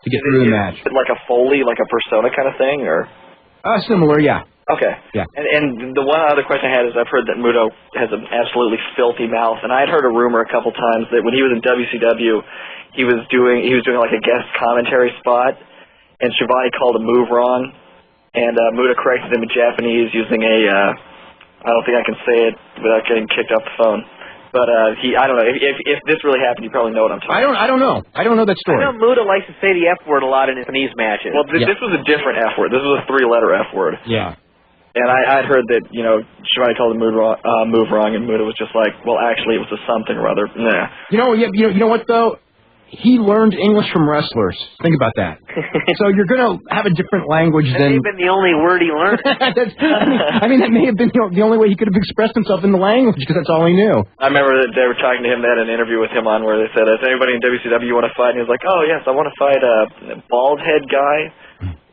to get through the match. Like a Foley, like a persona kind of thing, or? Similar, yeah. Okay. Yeah. And the one other question I had is I've heard that Muto has an absolutely filthy mouth, and I had heard a rumor a couple times that when he was in WCW, he was doing like a guest commentary spot, and Shivani called a move wrong, and Muta corrected him in Japanese using I don't think I can say it without getting kicked off the phone. But I don't know. If this really happened, you probably know what I'm talking about. I don't know. I don't know that story. I know Muta likes to say the F word a lot in Japanese matches. Well, this was a different F word. This was a 3-letter F word. Yeah. And I'd heard that, Shivani called the move wrong, and Muta was just like, well, actually, it was a something or other. Nah. You know what, though? He learned English from wrestlers. Think about that. So you're going to have a different language that than... may have been the only word he learned. I mean, that may have been the only way he could have expressed himself in the language, because that's all he knew. I remember that they were talking to him, they had an interview with him on where they said, is anybody in WCW you want to fight? And he was like, oh, yes, I want to fight a bald head guy.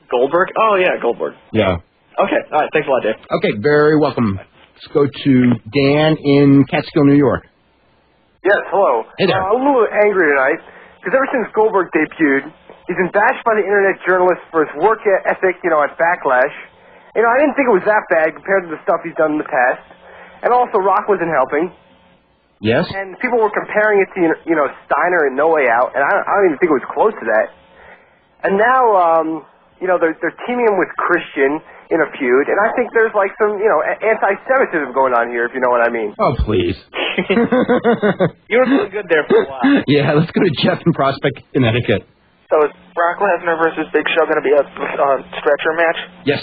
Goldberg? Oh, yeah, Goldberg. Yeah. Okay, all right, thanks a lot, Dave. Okay, very welcome. Let's go to Dan in Catskill, New York. Yes, hello. Hey there. I'm a little angry tonight, because ever since Goldberg debuted, he's been bashed by the internet journalists for his work ethic, at Backlash. I didn't think it was that bad compared to the stuff he's done in the past. And also, Rock wasn't helping. Yes. And people were comparing it to, Steiner and No Way Out, and I don't even think it was close to that. And now, they're teaming him with Christian in a feud, and I think there's like some, anti-Semitism going on here, if you know what I mean. Oh, please. You were feeling good there for a while. Yeah, let's go to Jeff in Prospect, Connecticut. So is Brock Lesnar versus Big Show going to be a stretcher match? Yes.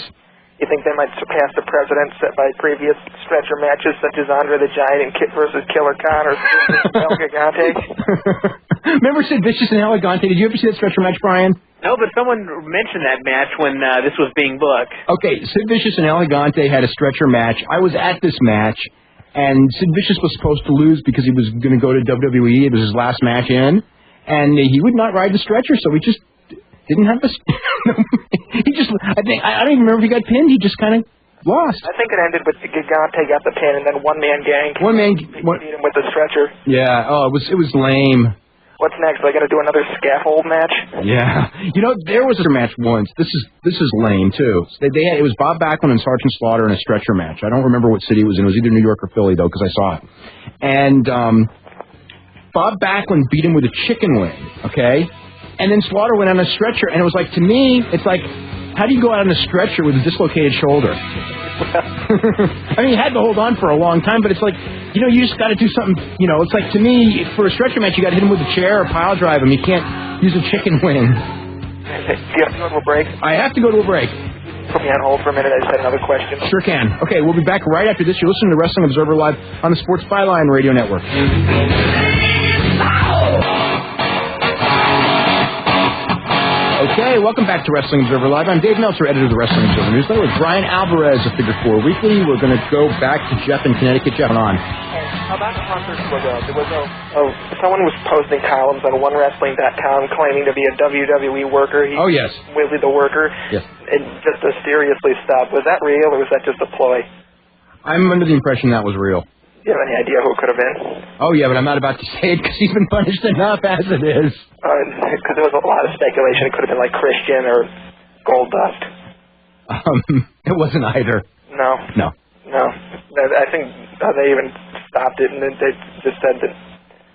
You think they might surpass the precedent set by previous stretcher matches, such as Andre the Giant and Kit versus Killer Khan or El Gigante? Remember Sid Vicious and El Gigante? Did you ever see that stretcher match, Brian? No, but someone mentioned that match when this was being booked. Okay, Sid Vicious and El Gigante had a stretcher match. I was at this match, and Sid Vicious was supposed to lose because he was going to go to WWE. It was his last match in, and he would not ride the stretcher, so he just didn't have the... I don't even remember if he got pinned. He just kind of lost. I think it ended with Gigante got the pin, and then one-man gang beat him with the stretcher. Yeah, it was lame. What's next? Are they going to do another scaffold match? Yeah. There was a match once. This is lame, too. It was Bob Backlund and Sergeant Slaughter in a stretcher match. I don't remember what city it was in. It was either New York or Philly, though, because I saw it. And Bob Backlund beat him with a chicken wing, okay? And then Slaughter went on a stretcher, and it was like, to me, it's like, how do you go out on a stretcher with a dislocated shoulder? I mean, he had to hold on for a long time, but it's like, you just got to do something, it's like, to me, for a stretcher match, you got to hit him with a chair or pile drive him. You can't use a chicken wing. Do you have to go to a break? I have to go to a break. Put me on hold for a minute. I just had another question. Sure can. Okay, we'll be back right after this. You're listening to Wrestling Observer Live on the Sports Byline Radio Network. Okay, welcome back to Wrestling Observer Live. I'm Dave Meltzer, editor of the Wrestling Observer Newsletter, with Bryan Alvarez of Figure 4 Weekly. We're going to go back to Jeff in Connecticut. Jeff, on. About a month or two ago, there was someone was posting columns on OneWrestling.com claiming to be a WWE worker. Oh, yes. Willie the Worker. Yes. And just mysteriously stopped. Was that real, or was that just a ploy? I'm under the impression that was real. Do you have any idea who it could have been? Oh, yeah, but I'm not about to say it because he's been punished enough as it is. Because there was a lot of speculation. It could have been like Christian or Goldust. It wasn't either. No. I think they even stopped it, and then they just said that.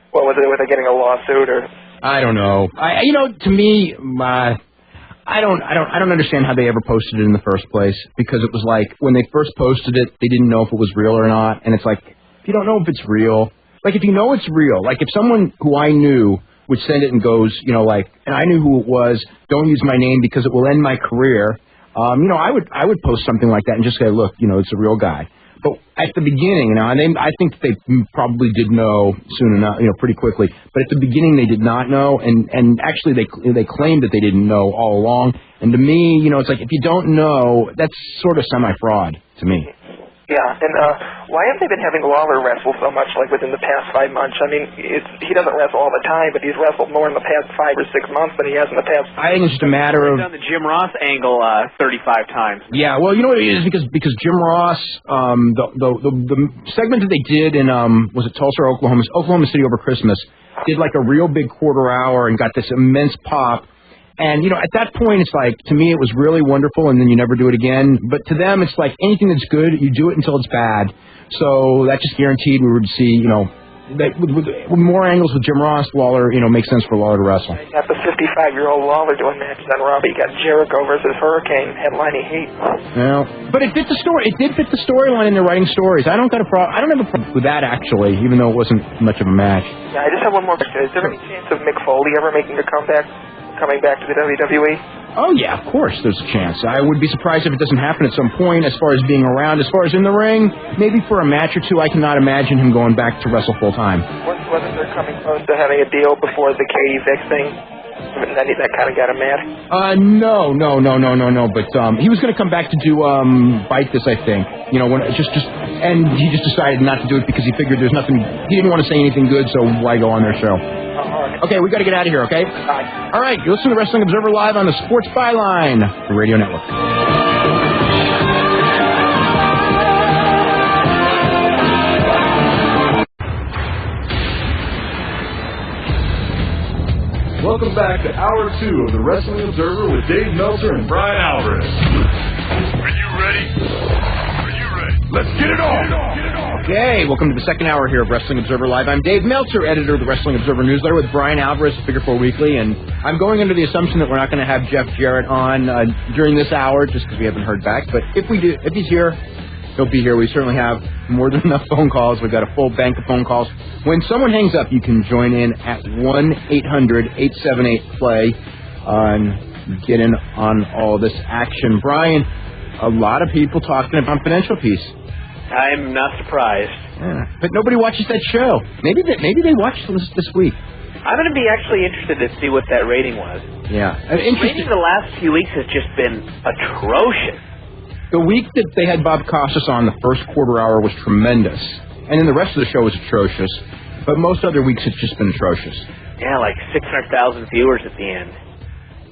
What was it? Were they getting a lawsuit or? I don't know. To me, I don't understand how they ever posted it in the first place, because it was like when they first posted it, they didn't know if it was real or not, and it's like, if you don't know if it's real, like if you know it's real, like if someone who I knew would send it and goes, and I knew who it was, don't use my name because it will end my career, I would post something like that and just say, look, it's a real guy. But at the beginning, and I think they probably did know soon enough, pretty quickly. But at the beginning, they did not know, and actually they claimed that they didn't know all along. And to me, it's like if you don't know, that's sort of semi-fraud to me. Yeah, and why have they been having Lawler wrestle so much, like within the past 5 months? I mean, he doesn't wrestle all the time, but he's wrestled more in the past 5 or 6 months than he has in the past. I think it's just a matter of... He's done the Jim Ross angle 35 times. Yeah, well, you know what it is? Because Jim Ross, the segment that they did in, was it Tulsa or Oklahoma City over Christmas, did like a real big quarter hour and got this immense pop. And, you know, at that point, it's like, to me, it was really wonderful, and then you never do it again. But to them, it's like anything that's good, you do it until it's bad. So that just guaranteed we would see, you know, that with more angles with Jim Ross, Lawler, you know, makes sense for Lawler to wrestle. You got the 55-year-old Lawler doing matches on Raw. You got Jericho versus Hurricane headlining Heat. Well, but it fit the story. It did fit the storyline in their writing stories. I don't have a problem with that, actually, even though it wasn't much of a match. Yeah, I just have one more question. Is there any chance of Mick Foley ever making a comeback? Coming back to the WWE? Oh, yeah, of course there's a chance. I would be surprised if it doesn't happen at some point as far as being around. As far as in the ring, maybe for a match or two, I cannot imagine him going back to wrestle full-time. Wasn't there coming close to having a deal before the Katie Vick thing? That kind of got him mad? No. But he was going to come back to do Bite This, I think. You know, when and he just decided not to do it because he figured there's nothing. He didn't want to say anything good, so why go on their show? Okay, we got to get out of here, okay? Bye. All right, you listen to Wrestling Observer Live on the Sports Byline Radio Network. Welcome back to Hour 2 of the Wrestling Observer with Dave Meltzer and Bryan Alvarez. Are you ready? Are you ready? Let's get it on! Okay, welcome to the second hour here of Wrestling Observer Live. I'm Dave Meltzer, editor of the Wrestling Observer newsletter with Bryan Alvarez, Figure 4 Weekly, and I'm going under the assumption that we're not going to have Jeff Jarrett on during this hour just because we haven't heard back. But if we do, if he's here, he'll be here. We certainly have more than enough phone calls. We've got a full bank of phone calls. When someone hangs up, you can join in at 1-800-878-PLAY and get in on all this action. Bryan, a lot of people talking about confidential piece. I'm not surprised. Yeah, but nobody watches that show. Maybe they watched this week. I'm going to be actually interested to see what that rating was. Yeah. The rating the last few weeks has just been atrocious. The week that they had Bob Costas on, the first quarter hour was tremendous. And then the rest of the show was atrocious. But most other weeks it's just been atrocious. Yeah, like 600,000 viewers at the end.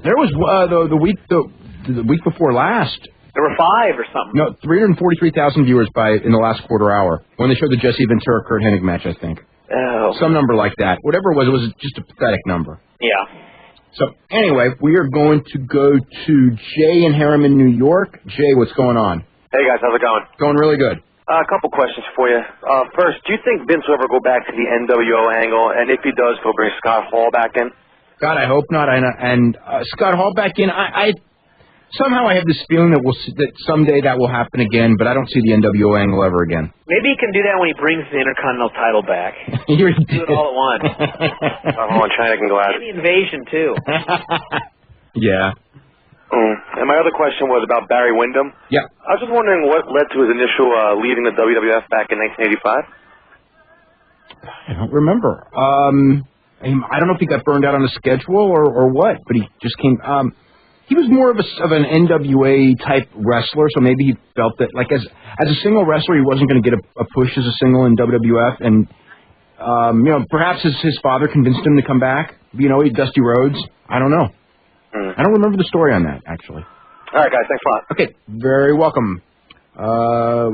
There was the week before last. There were 5 or something. No, 343,000 viewers in the last quarter hour when they showed the Jesse Ventura Kurt Hennig match, I think. Oh. Some number like that. Whatever it was just a pathetic number. Yeah. So anyway, we are going to go to Jay in Harriman, New York. Jay, what's going on? Hey guys, how's it going? Going really good. A couple questions for you. First, do you think Vince will ever go back to the NWO angle? And if he does, he'll bring Scott Hall back in? God, I hope not. And Scott Hall back in. I somehow I have this feeling that that someday that will happen again, but I don't see the NWO angle ever again. Maybe he can do that when he brings the Intercontinental title back. He already do it all at once. China can go out. Maybe Invasion too. Yeah. And my other question was about Barry Windham. Yeah. I was just wondering what led to his initial leaving the WWF back in 1985. I don't remember. I don't know if he got burned out on the schedule or what, but he just came. He was more of an NWA type wrestler, so maybe he felt that, like as a single wrestler, he wasn't going to get a push as a single in WWF, and perhaps his father convinced him to come back. Dusty Rhodes. I don't know. I don't remember the story on that actually. All right, guys, thanks a lot. Okay, very welcome. I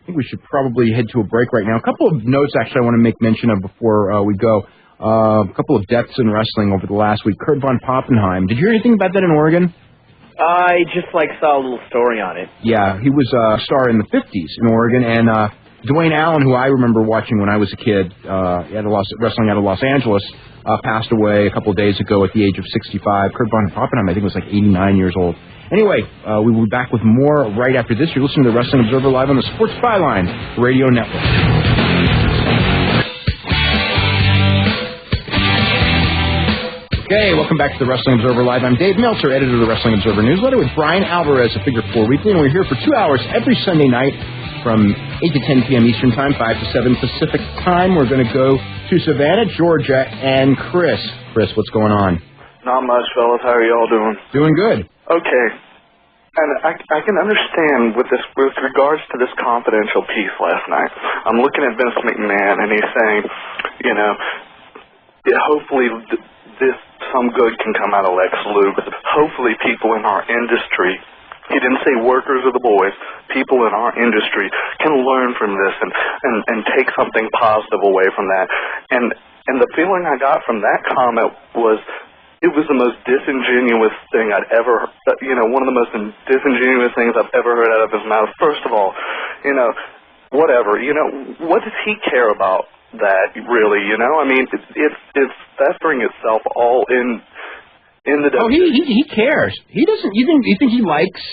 think we should probably head to a break right now. A couple of notes actually I want to make mention of before we go. A couple of deaths in wrestling over the last week. Kurt von Poppenheim. Did you hear anything about that in Oregon? I just saw a little story on it. Yeah, he was a star in the 50s in Oregon, and Dwayne Allen, who I remember watching when I was a kid, wrestling out of Los Angeles, passed away a couple of days ago at the age of 65. Kurt von Poppenheim, I think, was like 89 years old. Anyway, we will be back with more right after this. You're listening to the Wrestling Observer Live on the Sports Byline Radio Network. Okay, welcome back to the Wrestling Observer Live. I'm Dave Meltzer, editor of the Wrestling Observer newsletter with Bryan Alvarez of Figure 4 Weekly, and we're here for 2 hours every Sunday night from 8 to 10 p.m. Eastern Time, 5 to 7 Pacific Time. We're going to go to Savannah, Georgia, and Chris. Chris, what's going on? Not much, fellas. How are y'all doing? Doing good. Okay. And I can understand with regards to this confidential piece last night. I'm looking at Vince McMahon, and he's saying, hopefully some good can come out of Lex Luger. Hopefully people in our industry, he didn't say workers or the boys, people in our industry can learn from this and take something positive away from that. And the feeling I got from that comment was, it was the most disingenuous thing I'd ever, one of the most disingenuous things I've ever heard out of his mouth. First of all, whatever, what does he care about that, really, I mean, it's festering itself all in the... Oh, he cares. He doesn't, you think he likes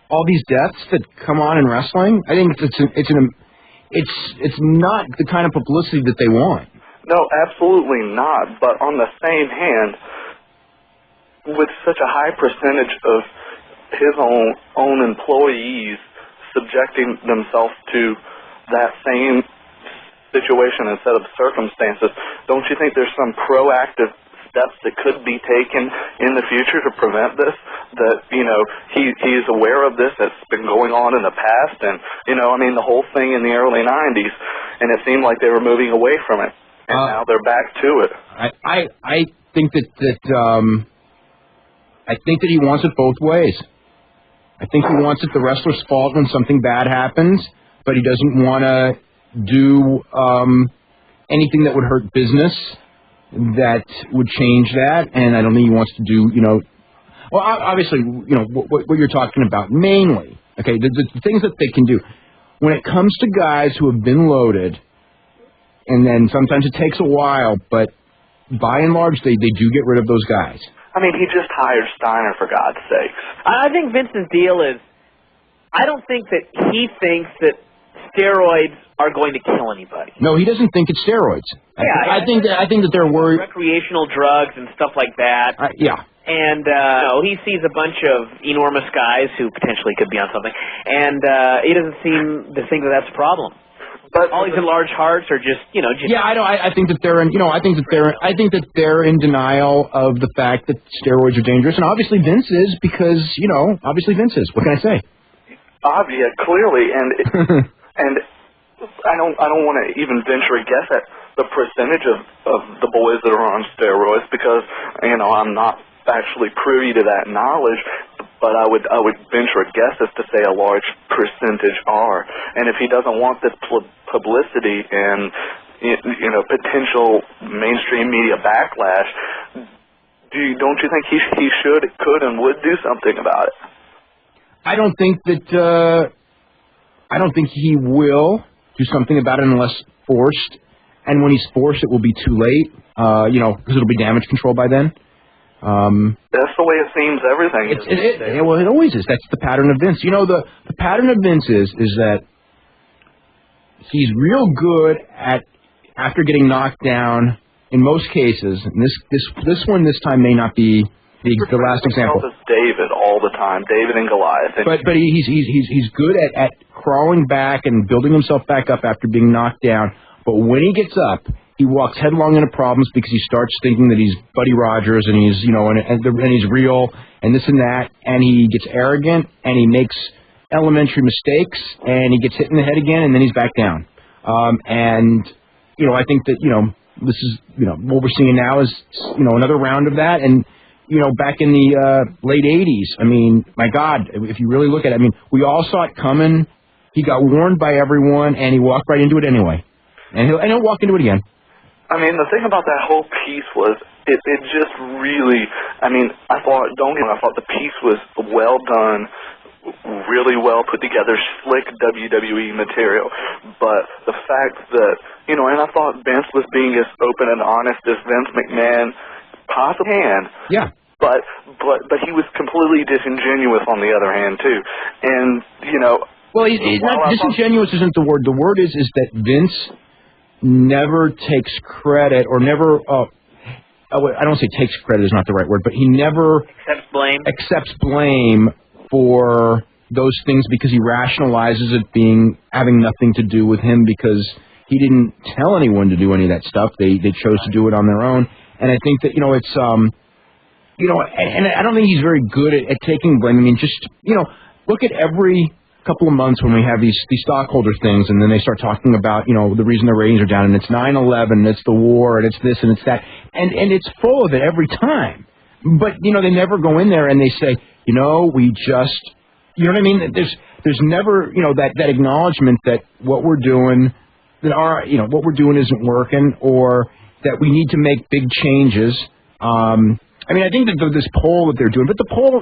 all these deaths that come on in wrestling? I think it's not the kind of publicity that they want. No, absolutely not, but on the same hand, with such a high percentage of his own employees subjecting themselves to that same situation and set of circumstances, don't you think there's some proactive steps that could be taken in the future to prevent this? That, he's aware of this, that's been going on in the past, and, I mean, the whole thing in the early 90s, and it seemed like they were moving away from it, and now they're back to it. I think I think that he wants it both ways. I think he wants it the wrestler's fault when something bad happens, but he doesn't want to do anything that would hurt business that would change that, and I don't think he wants to do, well, obviously, what you're talking about mainly, okay, the things that they can do. When it comes to guys who have been loaded, and then sometimes it takes a while, but by and large, they do get rid of those guys. I mean, he just hired Steiner, for God's sakes. I think Vince's deal is, I don't think that he thinks that steroids are going to kill anybody. No, he doesn't think it's steroids. I think that they're worried. Recreational drugs and stuff like that. Yeah. And he sees a bunch of enormous guys who potentially could be on something, and he doesn't seem to think that that's a problem. But all these enlarged hearts are just, Yeah, I think that they're in, I think that they're in denial of the fact that steroids are dangerous, and obviously Vince is because, obviously Vince is. What can I say? Yeah, clearly, and I don't want to even venture a guess at the percentage of the boys that are on steroids because, I'm not actually privy to that knowledge. But I would venture a guess as to say a large percentage are. And if he doesn't want this publicity and potential mainstream media backlash, don't you think he should, could, and would do something about it? I don't think he will do something about it unless forced. And when he's forced, it will be too late. Because it'll be damage control by then. That's the way it seems everything. Well, it always is. That's the pattern of Vince. The pattern of Vince is that he's real good at, after getting knocked down, in most cases, and this one this time may not be the last example. David all the time, David and Goliath. But he's good at crawling back and building himself back up after being knocked down. But when he gets up, he walks headlong into problems because he starts thinking that he's Buddy Rogers and he's, and he's real and this and that, and he gets arrogant and he makes elementary mistakes and he gets hit in the head again and then he's back down. I think that, this is, what we're seeing now is, another round of that. And, back in the late 80s, I mean, my God, if you really look at it, I mean, we all saw it coming. He got warned by everyone and he walked right into it anyway. And he'll walk into it again. I mean, the thing about that whole piece was it just really, I thought the piece was well done, really well put together, slick WWE material. But the fact that, and I thought Vince was being as open and honest as Vince McMahon possibly can. Yeah. But he was completely disingenuous on the other hand, too. And, Well, disingenuous isn't the word. The word is that Vince never takes credit or never, I don't say takes credit is not the right word, but he never accepts blame for those things because he rationalizes it having nothing to do with him because he didn't tell anyone to do any of that stuff. They chose to do it on their own. And I think that, and I don't think he's very good at taking blame. I mean, just, look at every couple of months when we have these stockholder things, and then they start talking about, the reason their ratings are down, and it's 9/11, it's the war, and it's this, and it's that, and it's full of it every time. But, they never go in there and they say, we just, you know what I mean? There's never, that acknowledgement that what we're doing, what we're doing isn't working, or that we need to make big changes. I mean, I think that this poll that they're doing, but the poll that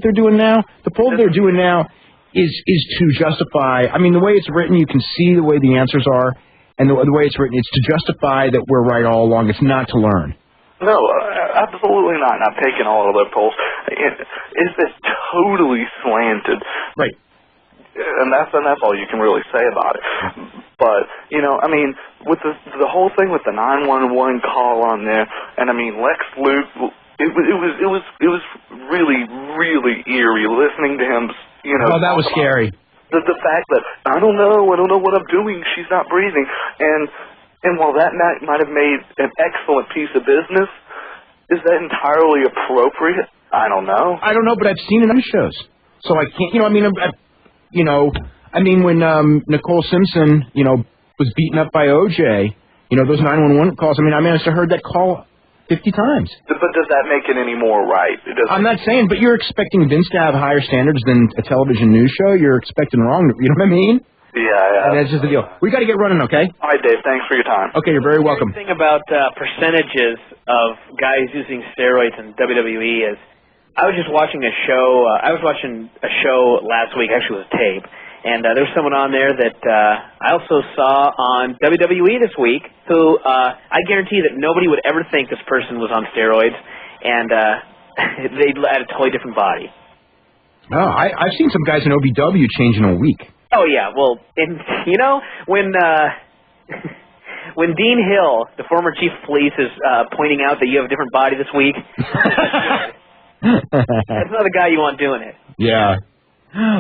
they're doing now, is to justify. I mean, the way it's written, you can see the way the answers are, and the way it's written, it's to justify that we're right all along. It's not to learn. No, absolutely not. And I've taken all of their polls. It's totally slanted. Right. And that's all you can really say about it. But, I mean, with the whole thing with the 911 call on there, and I mean, Lex Luke, it was really, really eerie listening to him, Oh, that was scary. The fact that, I don't know what I'm doing, she's not breathing. And while that might have made an excellent piece of business, is that entirely appropriate? I don't know. I don't know, but I've seen it on shows. So I can't, when Nicole Simpson, was beaten up by OJ, those 911 calls, I must have heard that call 50 times. But does that make it any more right? I'm not saying, but you're expecting Vince to have higher standards than a television news show. You're expecting wrong, you know what I mean? Yeah. That's just the deal. We got to get running, okay? All right, Dave, thanks for your time. Okay, you're very welcome. The thing about percentages of guys using steroids in WWE is, I was just watching a show. I was watching a show last week. Actually, it was tape, and there was someone on there that I also saw on WWE this week. Who I guarantee that nobody would ever think this person was on steroids, and they had a totally different body. Oh, I've seen some guys in OVW change in a week. Oh yeah, well, and when when Dean Hill, the former chief of police, is pointing out that you have a different body this week. That's not the guy you want doing it. Yeah.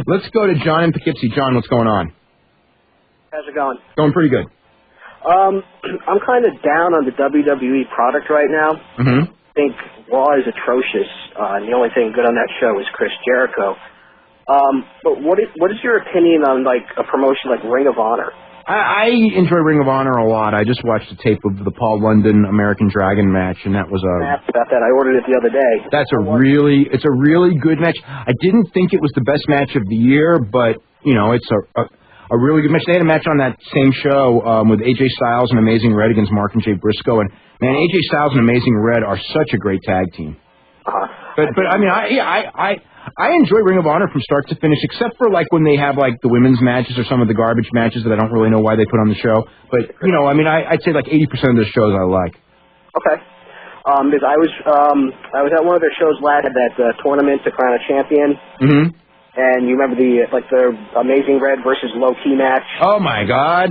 Let's go to John in Poughkeepsie. John, what's going on? How's it going? Going pretty good. I'm kind of down on the WWE product right now. Mm-hmm. I think Raw is atrocious, and the only thing good on that show is Chris Jericho. But what is your opinion on like a promotion like Ring of Honor? I enjoy Ring of Honor a lot. I just watched a tape of the Paul London American Dragon match, and that was about that. I ordered it the other day. It's a really good match. I didn't think it was the best match of the year, but it's a really good match. They had a match on that same show with AJ Styles and Amazing Red against Mark and Jay Briscoe, and man, AJ Styles and Amazing Red are such a great tag team. But I mean, I enjoy Ring of Honor from start to finish, except for like when they have like the women's matches or some of the garbage matches that I don't really know why they put on the show. But I'd say like 80% of the shows I like. Okay. Because I was at one of their shows last at that tournament to crown a champion. Mm-hmm. And you remember the Amazing Red versus Low Key match? Oh my God!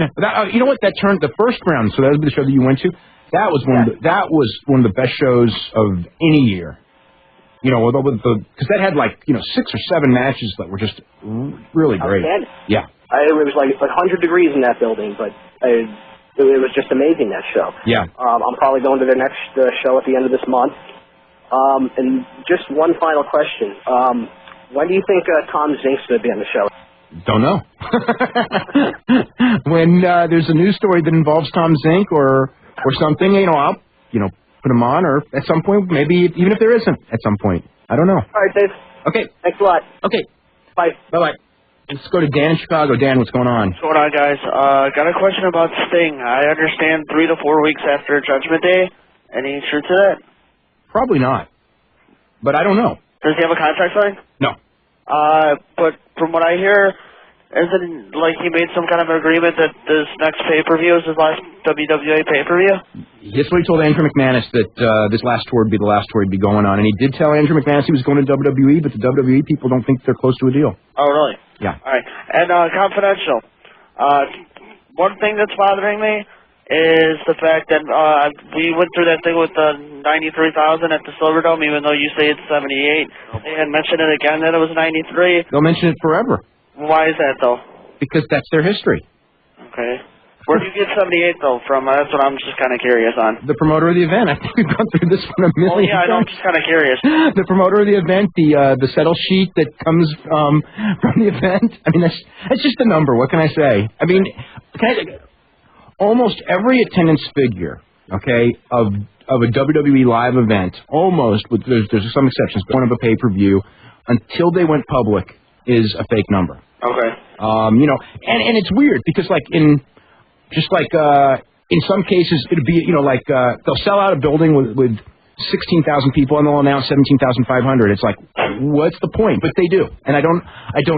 You know what? That turned the first round. So that was the show that you went to. That was one of the best shows of any year. Because that had like 6 or 7 matches that were just really great. Yeah. It was like 100 degrees in that building, but it was just amazing, that show. Yeah. I'm probably going to their next show at the end of this month. And just one final question. When do you think Tom Zink's going to be on the show? Don't know. When there's a news story that involves Tom Zink or something, I'll put him on, or at some point, maybe even if there isn't, at some point. I don't know. All right, Dave. Okay. Thanks a lot. Okay. Bye. Bye-bye. Let's go to Dan in Chicago. Dan, what's going on? What's going on, guys? Got a question about Sting. I understand 3 to 4 weeks after Judgment Day. Any truth to that? Probably not. But I don't know. Does he have a contract signed? No. But from what I hear, isn't like he made some kind of an agreement that this next pay-per-view is his last WWE pay-per-view? That's what he told Andrew McManus, that this last tour would be the last tour he'd be going on. And he did tell Andrew McManus he was going to WWE, but the WWE people don't think they're close to a deal. Oh, really? Yeah. All right. And confidential. One thing that's bothering me is the fact that we went through that thing with the 93,000 at the Silverdome, even though you say it's 78. They had mentioned it again that it was 93. They'll mention it forever. Why is that, though? Because that's their history. Okay. Where do you get 78 though from? That's what I'm just kind of curious on. The promoter of the event. I think we've gone through this one a million I know. I'm just kind of curious. The promoter of the event, the settle sheet that comes from the event. I mean, that's just the number. What can I say? I mean, almost every attendance figure, okay, of a WWE live event, almost, with there's some exceptions, but one of a pay-per-view, until they went public, is a fake number. Okay. You know, and it's weird because in some cases it'd be, you know, like they'll sell out a building with 16,000 people and they'll announce 17,500. It's like, what's the point? But they do, and I don't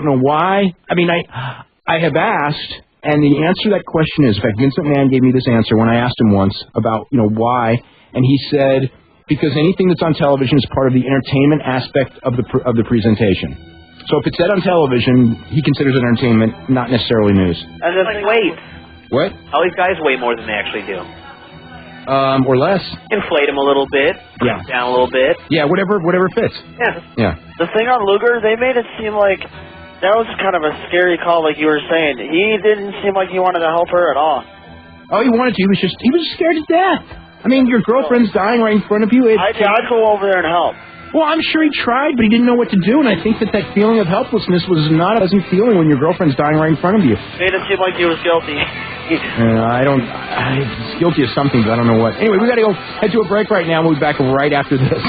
know why. I mean, I have asked, and the answer to that question is, in fact, Vince McMahon gave me this answer when I asked him once about, you know, why, and he said because anything that's on television is part of the entertainment aspect of the presentation. So if it's said on television, he considers it entertainment, not necessarily news. And then wait. What? All these guys weigh more than they actually do. Or less. Inflate them a little bit. Yeah. Down a little bit. Yeah, whatever fits. Yeah. Yeah. The thing on Luger, they made it seem like that was kind of a scary call, like you were saying. He didn't seem like he wanted to help her at all. Oh, he wanted to. He was scared to death. I mean, your girlfriend's dying right in front of you. I'd go over there and help. Well, I'm sure he tried, but he didn't know what to do, and I think that feeling of helplessness was not a pleasant feeling when your girlfriend's dying right in front of you. Made it seem like he was guilty. He's guilty of something, but I don't know what. Anyway, we got to go head to a break right now. We'll be back right after this.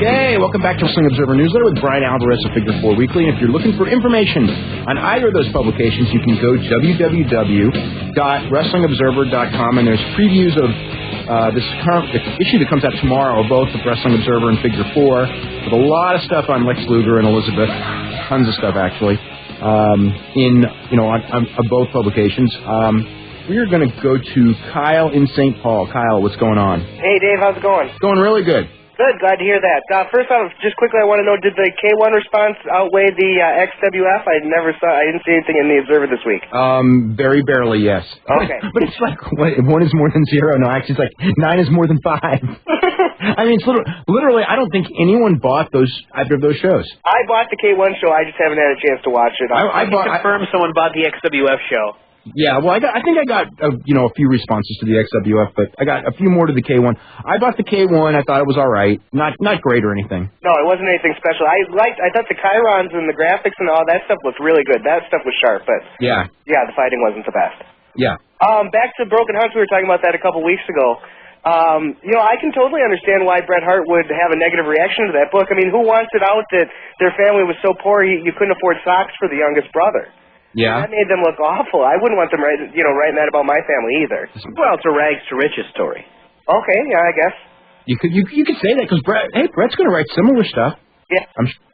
Okay, welcome back to Wrestling Observer Newsletter with Bryan Alvarez of Figure 4 Weekly. And if you're looking for information on either of those publications, you can go www.wrestlingobserver.com, and there's previews of the issue that comes out tomorrow, both of Wrestling Observer and Figure 4, with a lot of stuff on Lex Luger and Elizabeth, tons of stuff actually, on both publications. We are going to go to Kyle in St. Paul. Kyle, what's going on? Hey, Dave, how's it going? Going really good. Good, glad to hear that. First off, just quickly, I want to know, did the K1 response outweigh the XWF? I didn't see anything in the Observer this week. Very barely, yes. Okay. But it's like, what, 1 is more than 0? No, actually, it's like 9 is more than 5. I mean, it's literally, I don't think anyone bought either of those shows. I bought the K1 show, I just haven't had a chance to watch it. I confirmed someone bought the XWF show. Yeah, well, I think I got a few responses to the XWF, but I got a few more to the K1. I bought the K1. I thought it was all right, not great or anything. No, it wasn't anything special. I thought the chyrons and the graphics and all that stuff looked really good. That stuff was sharp, but yeah, the fighting wasn't the best. Yeah. Back to Broken Hearts. We were talking about that a couple weeks ago. I can totally understand why Bret Hart would have a negative reaction to that book. I mean, who wants it out that their family was so poor you couldn't afford socks for the youngest brother? Yeah. That made them look awful. I wouldn't want them writing that about my family either. Well, it's a rags to riches story. Okay, yeah, I guess. You could say that because Bret's going to write similar stuff. Yeah.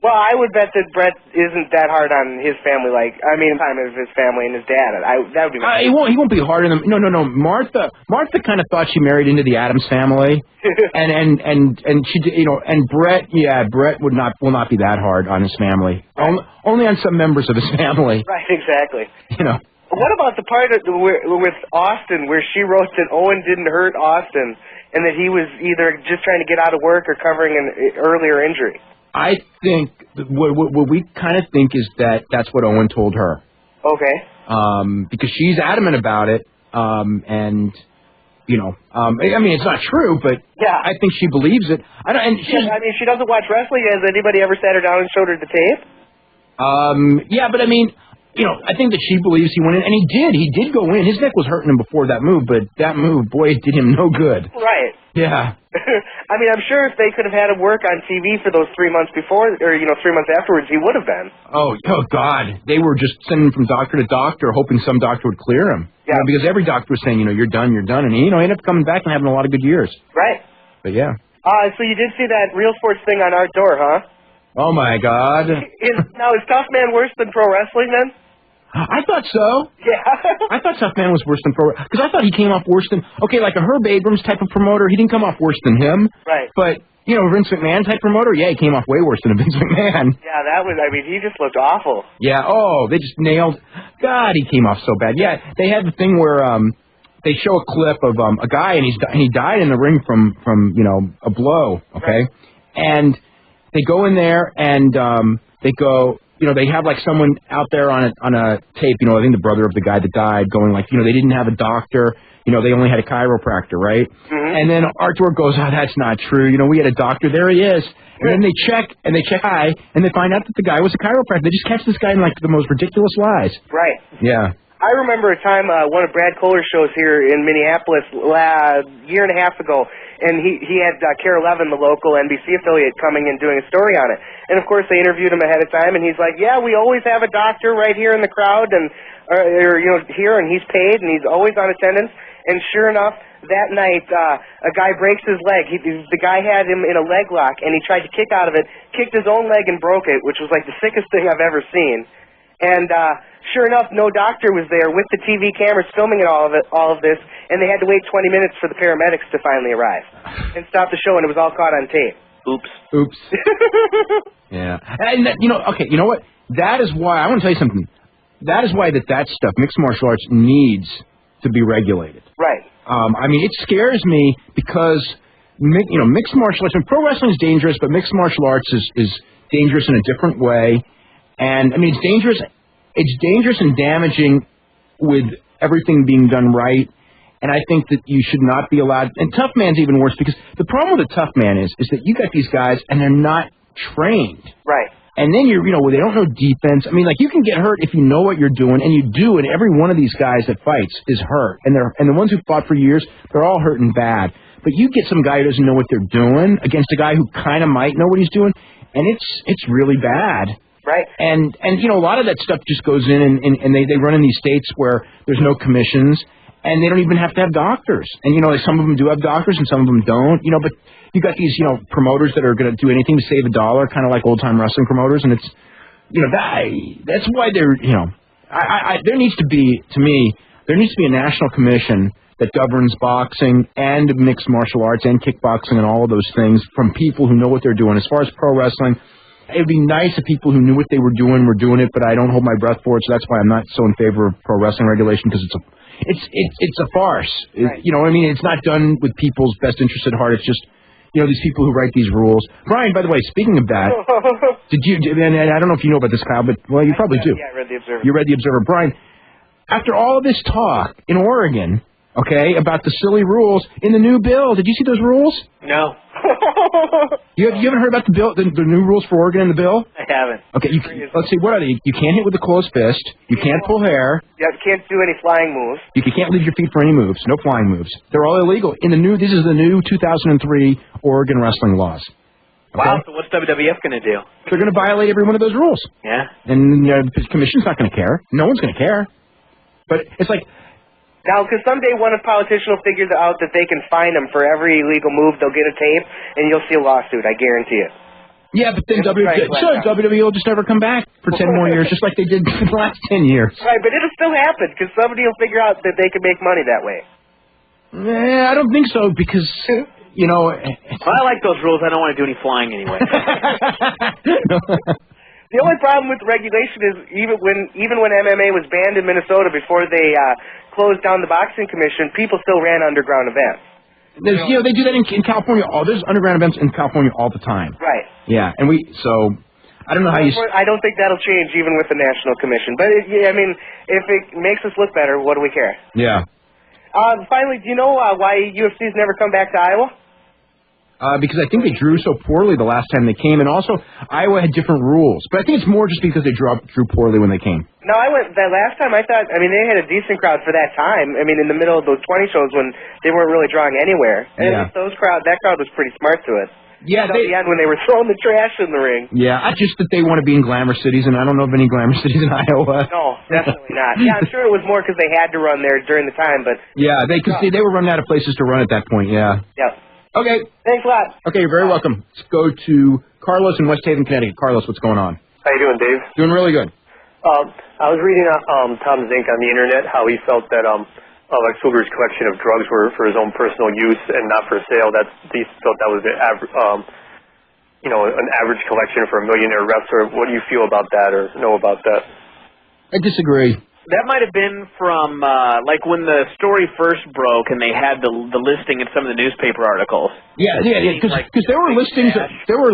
Well, I would bet that Bret isn't that hard on his family. Time of his family and his dad. That would be. He won't be hard on them. No. Martha kind of thought she married into the Addams family, and she, and Bret. Yeah, Bret will not be that hard on his family. Right. Only on some members of his family. Right. Exactly. What about the part with Austin where she wrote that Owen didn't hurt Austin and that he was either just trying to get out of work or covering an earlier injury? I think what we kind of think is that's what Owen told her. Okay. Because she's adamant about it, I mean, it's not true, but yeah, I think she believes it. She doesn't watch wrestling. Has anybody ever sat her down and showed her the tape? Yeah, but I mean, I think that she believes he went in, and he did. He did go in. His neck was hurting him before that move, but that move, boy, it did him no good. Right. Yeah. I mean, I'm sure if they could have had him work on TV for those 3 months before, or 3 months afterwards, he would have been. Oh God! They were just sending him from doctor to doctor, hoping some doctor would clear him. Yeah. Because every doctor was saying, you're done, and he ended up coming back and having a lot of good years. Right. But yeah. So you did see that Real Sports thing on Art Door, huh? Oh my God! Now is Tough Man worse than pro wrestling then? I thought so. Yeah. I thought Tough Man was worse than pro, because I thought he came off worse than, like a Herb Abrams type of promoter. He didn't come off worse than him. Right. But, Vince McMahon type promoter, yeah, he came off way worse than a Vince McMahon. Yeah, he just looked awful. Yeah, they just nailed, God, he came off so bad. Yeah, they had the thing where they show a clip of a guy, and he died in the ring from a blow, okay? Right. And they go in there, and they go, they have like someone out there on a tape, I think the brother of the guy that died, going like, they didn't have a doctor, they only had a chiropractor, right? Mm-hmm. And then Artur goes, that's not true. We had a doctor. There he is. And then they check guy, and they find out that the guy was a chiropractor. They just catch this guy in like the most ridiculous lies. Right. Yeah. I remember a time, one of Brad Kohler's shows here in Minneapolis a year and a half ago, and he had KARE 11, the local NBC affiliate, coming and doing a story on it. And, of course, they interviewed him ahead of time, and he's like, yeah, we always have a doctor right here in the crowd, and here, and he's paid, and he's always on attendance. And sure enough, that night, a guy breaks his leg. The guy had him in a leg lock, and he tried to kick out of it, kicked his own leg and broke it, which was like the sickest thing I've ever seen. And sure enough, no doctor was there with the TV cameras filming all of this, and they had to wait 20 minutes for the paramedics to finally arrive and stop the show, and it was all caught on tape. Oops. Yeah. And okay, you know what? That is why I want to tell you something. That is why that stuff, mixed martial arts, needs to be regulated. Right. It scares me because mixed martial arts. Pro wrestling is dangerous, but mixed martial arts is dangerous in a different way. And it's dangerous. It's dangerous and damaging with everything being done right. And I think that you should not be allowed. And tough man's even worse because the problem with a tough man is that you got these guys and they're not trained. Right. And then they don't know defense. You can get hurt if you know what you're doing, and you do. And every one of these guys that fights is hurt. And the ones who fought for years, they're all hurt and bad. But you get some guy who doesn't know what they're doing against a guy who kind of might know what he's doing, and it's really bad. Right. And a lot of that stuff just goes in, and they run in these states where there's no commissions, and they don't even have to have doctors. And, some of them do have doctors, and some of them don't. But you got these, promoters that are going to do anything to save a dollar, kind of like old-time wrestling promoters, and it's, that's why they're, there needs to be, to me, there needs to be a national commission that governs boxing and mixed martial arts and kickboxing and all of those things from people who know what they're doing. As far as pro wrestling, it would be nice if people who knew what they were doing it, but I don't hold my breath for it, so that's why I'm not so in favor of pro wrestling regulation, because it's a farce. Right. It's not done with people's best interest at heart. It's just, these people who write these rules. Brian, by the way, speaking of that, and I don't know if you know about this, Kyle, but, well, you probably do. Yeah, I read the Observer. You read the Observer. Brian, after all of this talk in Oregon, okay, about the silly rules in the new bill, did you see those rules? No. You haven't heard about the bill, the new rules for Oregon in the bill? I haven't. Okay, let's see, what are they? You can't hit with a closed fist. You can't pull hair. Yeah, you can't do any flying moves. You can't leave your feet for any moves. No flying moves. They're all illegal. This is the new 2003 Oregon wrestling laws. Okay? Wow, so what's WWF going to do? They're going to violate every one of those rules. Yeah. And the commission's not going to care. No one's going to care. But it's like... Now, because someday one of politicians will figure out that they can fine them for every illegal move, they'll get a tape, and you'll see a lawsuit, I guarantee it. Yeah, but then WWE will just never come back for 10 more years, just like they did for the last 10 years. Right, but it'll still happen, because somebody will figure out that they can make money that way. I don't think so, because, Well, I like those rules. I don't want to do any flying anyway. The only problem with regulation is even when MMA was banned in Minnesota before they closed down the boxing commission, people still ran underground events. They do that in California. There's underground events in California all the time. Right. Yeah, and I don't know how you... I don't think that'll change even with the national commission. But, if it makes us look better, what do we care? Yeah. Finally, do you know why UFC's never come back to Iowa? Because I think they drew so poorly the last time they came, and also Iowa had different rules. But I think it's more just because they drew poorly when they came. No, I went that last time. I thought, they had a decent crowd for that time. In the middle of those 20 shows when they weren't really drawing anywhere. And yeah. That crowd was pretty smart to it. Yeah, at the end when they were throwing the trash in the ring. Yeah, just that they want to be in glamour cities, and I don't know of any glamour cities in Iowa. No, definitely not. Yeah, I'm sure it was more because they had to run there during the time, but... Yeah, they were running out of places to run at that point, yeah. Yep. Okay. Thanks a lot. Okay, you're very welcome. Let's go to Carlos in West Haven, Connecticut. Carlos, what's going on? How you doing, Dave? Doing really good. I was reading Tom Zink on the internet how he felt that Lex Luger's collection of drugs were for his own personal use and not for sale. He felt that was an average collection for a millionaire wrestler. What do you feel about that or know about that? I disagree. That might have been from when the story first broke and they had the listing in some of the newspaper articles. Yeah, because there were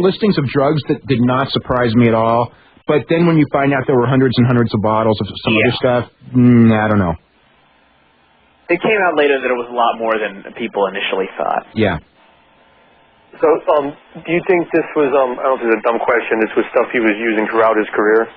listings of drugs that did not surprise me at all. But then when you find out there were hundreds and hundreds of bottles of some other stuff, I don't know. It came out later that it was a lot more than people initially thought. Yeah. So, do you think this was, I don't know if it's a dumb question, this was stuff he was using throughout his career?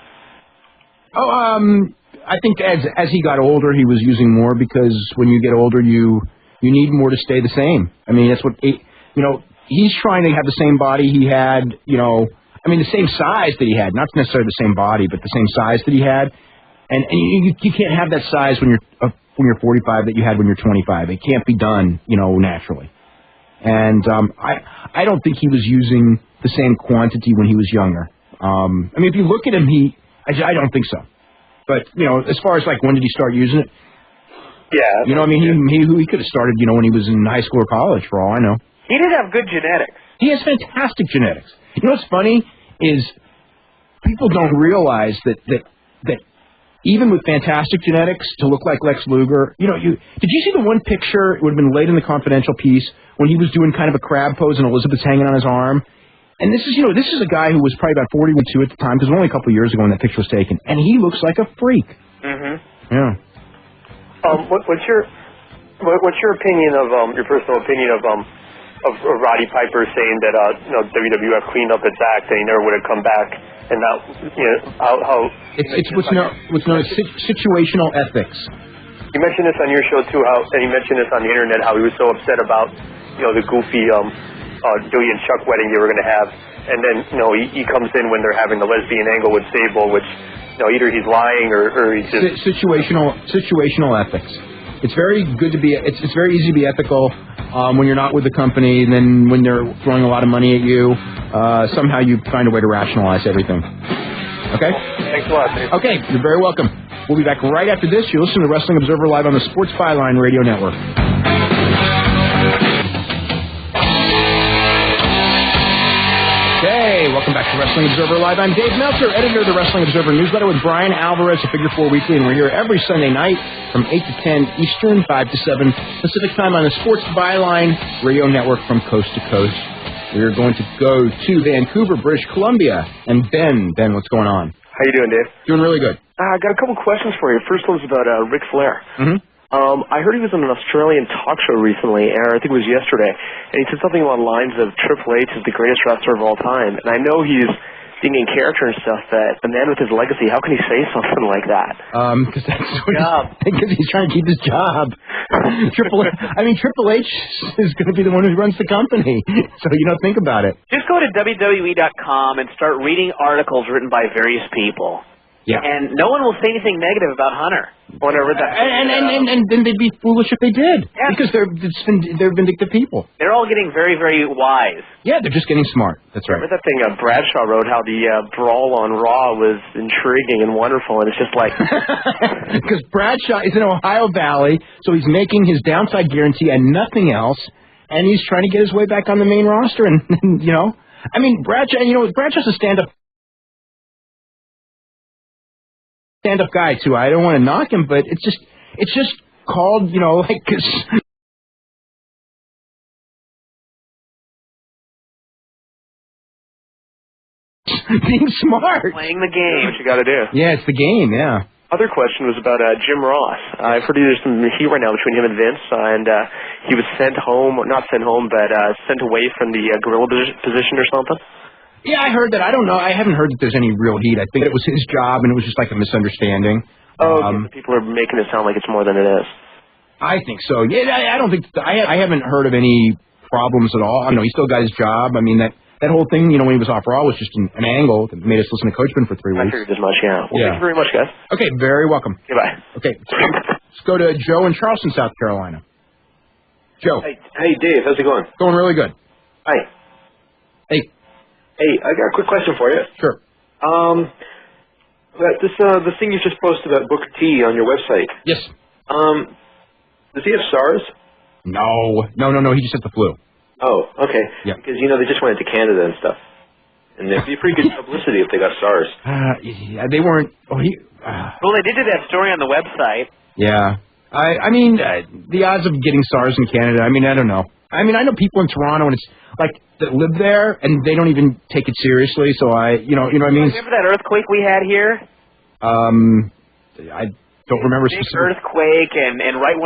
I think as he got older, he was using more because when you get older, you need more to stay the same. I mean, that's what, he's trying to have the same body he had, the same size that he had, not necessarily the same body, but the same size that he had. And you can't have that size when you're 45 that you had when you're 25. It can't be done, naturally. And I don't think he was using the same quantity when he was younger. If you look at him, I don't think so. But, as far as, when did he start using it? Yeah. He could have started, when he was in high school or college, for all I know. He did have good genetics. He has fantastic genetics. You know what's funny is people don't realize that even with fantastic genetics, to look like Lex Luger, did you see the one picture, it would have been late in the confidential piece, when he was doing kind of a crab pose and Elizabeth's hanging on his arm? And this is a guy who was probably about 42 at the time, because it was only a couple of years ago when that picture was taken, and he looks like a freak. Mm-hmm. Yeah. What's your opinion of your personal opinion of Roddy Piper saying that WWF cleaned up its act and he never would have come back, and now how it's what's known as situational ethics. You mentioned this on your show too, and you mentioned this on the internet, how he was so upset about the goofy Billy and Chuck wedding they were going to have, and then he comes in when they're having the lesbian angle with Sable, which either he's lying or he's just situational ethics. It's very good to be. It's very easy to be ethical when you're not with the company, and then when they're throwing a lot of money at you, somehow you find a way to rationalize everything. Okay. Thanks a lot, Dave. Okay, you're very welcome. We'll be back right after this. You're listening to Wrestling Observer Live on the Sports Byline Radio Network. Hey, welcome back to Wrestling Observer Live. I'm Dave Meltzer, editor of the Wrestling Observer newsletter with Bryan, Alvarez, a Figure 4 Weekly, and we're here every Sunday night from 8 to 10 Eastern, 5 to 7 Pacific Time on the Sports Byline Radio Network from coast to coast. We're going to go to Vancouver, British Columbia, and Ben, what's going on? How you doing, Dave? Doing really good. I got a couple questions for you. First one's about Ric Flair. Mm-hmm. I heard he was on an Australian talk show recently, or I think it was yesterday, and he said something along the lines of Triple H is the greatest wrestler of all time. And I know he's being in character and stuff, but a man with his legacy, how can he say something like that? Because he's trying to keep his job. Triple H is going to be the one who runs the company. So, think about it. Just go to WWE.com and start reading articles written by various people. Yeah. And no one will say anything negative about Hunter. Whatever that. And then they'd be foolish if they did. Yeah. Because they're vindictive people. They're all getting very, very wise. Yeah, they're just getting smart. That's right. Remember that thing Bradshaw wrote, how the brawl on Raw was intriguing and wonderful, and it's just like... Because Bradshaw is in Ohio Valley, so he's making his downside guarantee and nothing else, and he's trying to get his way back on the main roster, and Bradshaw, Bradshaw's a stand-up guy too. I don't want to knock him, but it's just called, being smart, playing the game. That's what you got to do. Yeah, it's the game. Yeah. Other question was about Jim Ross. I've heard there's some heat right now between him and Vince, and he was not sent home, but sent away from the gorilla position or something. Yeah, I heard that. I don't know. I haven't heard that there's any real heat. I think it was his job, and it was just like a misunderstanding. People are making it sound like it's more than it is. I think so. Yeah, I don't think... I haven't heard of any problems at all. I know he still got his job. I mean, that whole thing, when he was off Raw was just an angle that made us listen to Coachman for 3 weeks. I figured as much, yeah. Well, thank you very much, guys. Okay, very welcome. Goodbye. Okay, let's go to Joe in Charleston, South Carolina. Joe. Hey, Dave. How's it going? Going really good. Hi. Hey. Hey, I got a quick question for you. Sure. The thing you just posted about Booker T on your website. Yes. Does he have SARS? No. He just has the flu. Oh, okay. Yeah. Because, they just went into Canada and stuff. And it'd be pretty good publicity if they got SARS. Yeah, they weren't... Well, they did do that story on the website. Yeah. The odds of getting SARS in Canada, I don't know. I mean, I know people in Toronto, and it's like that live there, and they don't even take it seriously. So you know what I mean. Remember that earthquake we had here? I don't remember Big specifically. earthquake, and right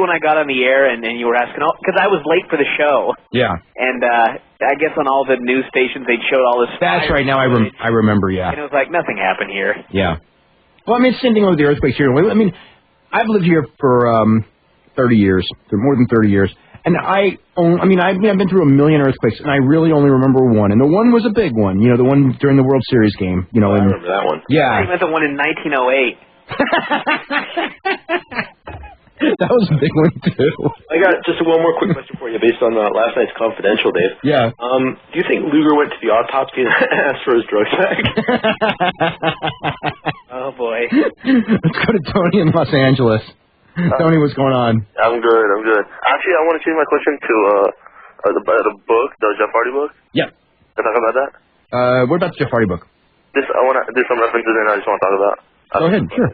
when I got on the air, and you were asking, because I was late for the show. Yeah. And I guess on all the news stations they showed all this. That's right. Now I remember. Yeah. And it was like nothing happened here. Yeah. Well, I mean, it's the same thing with the earthquakes here. I mean, I've lived here for 30 years, for more than 30 years. And I've been through a million earthquakes, and I really only remember one. And the one was a big one, the one during the World Series game. I remember that one. Yeah. I meant the one in 1908. That was a big one, too. I got just one more quick question for you based on last night's Confidential, Dave. Yeah. Do you think Luger went to the autopsy and asked for his drugs back? Oh, boy. Let's go to Tony in Los Angeles. Tony, what's going on? I'm good. Actually, I want to change my question to the book, the Jeff Hardy book. Yeah. Can I talk about that? What about the Jeff Hardy book? There's some references in I just want to talk about. Go ahead, sure.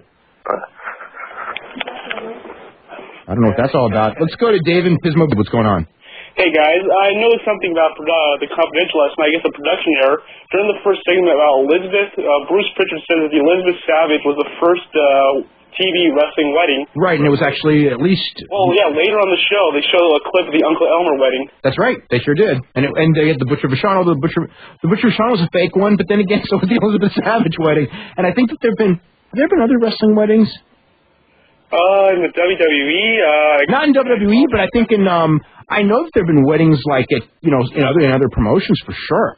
I don't know what that's all about. Let's go to Dave and Pismo. What's going on? Hey, guys. I noticed something about the Confidential last night. I guess a production error. During the first segment about Elizabeth, Bruce Pritchard said that the Elizabeth Savage was the first TV wrestling wedding. Right, and it was actually at least... Well, yeah, later on the show, they showed a clip of the Uncle Elmer wedding. That's right. They sure did. And they had the Butcher Vachon. The Butcher Vachon was a fake one, but then again, so was the Elizabeth Savage wedding. And I think that have there been other wrestling weddings? In the WWE? Not in WWE, but I think in... I know that there have been weddings like at, in other promotions for sure.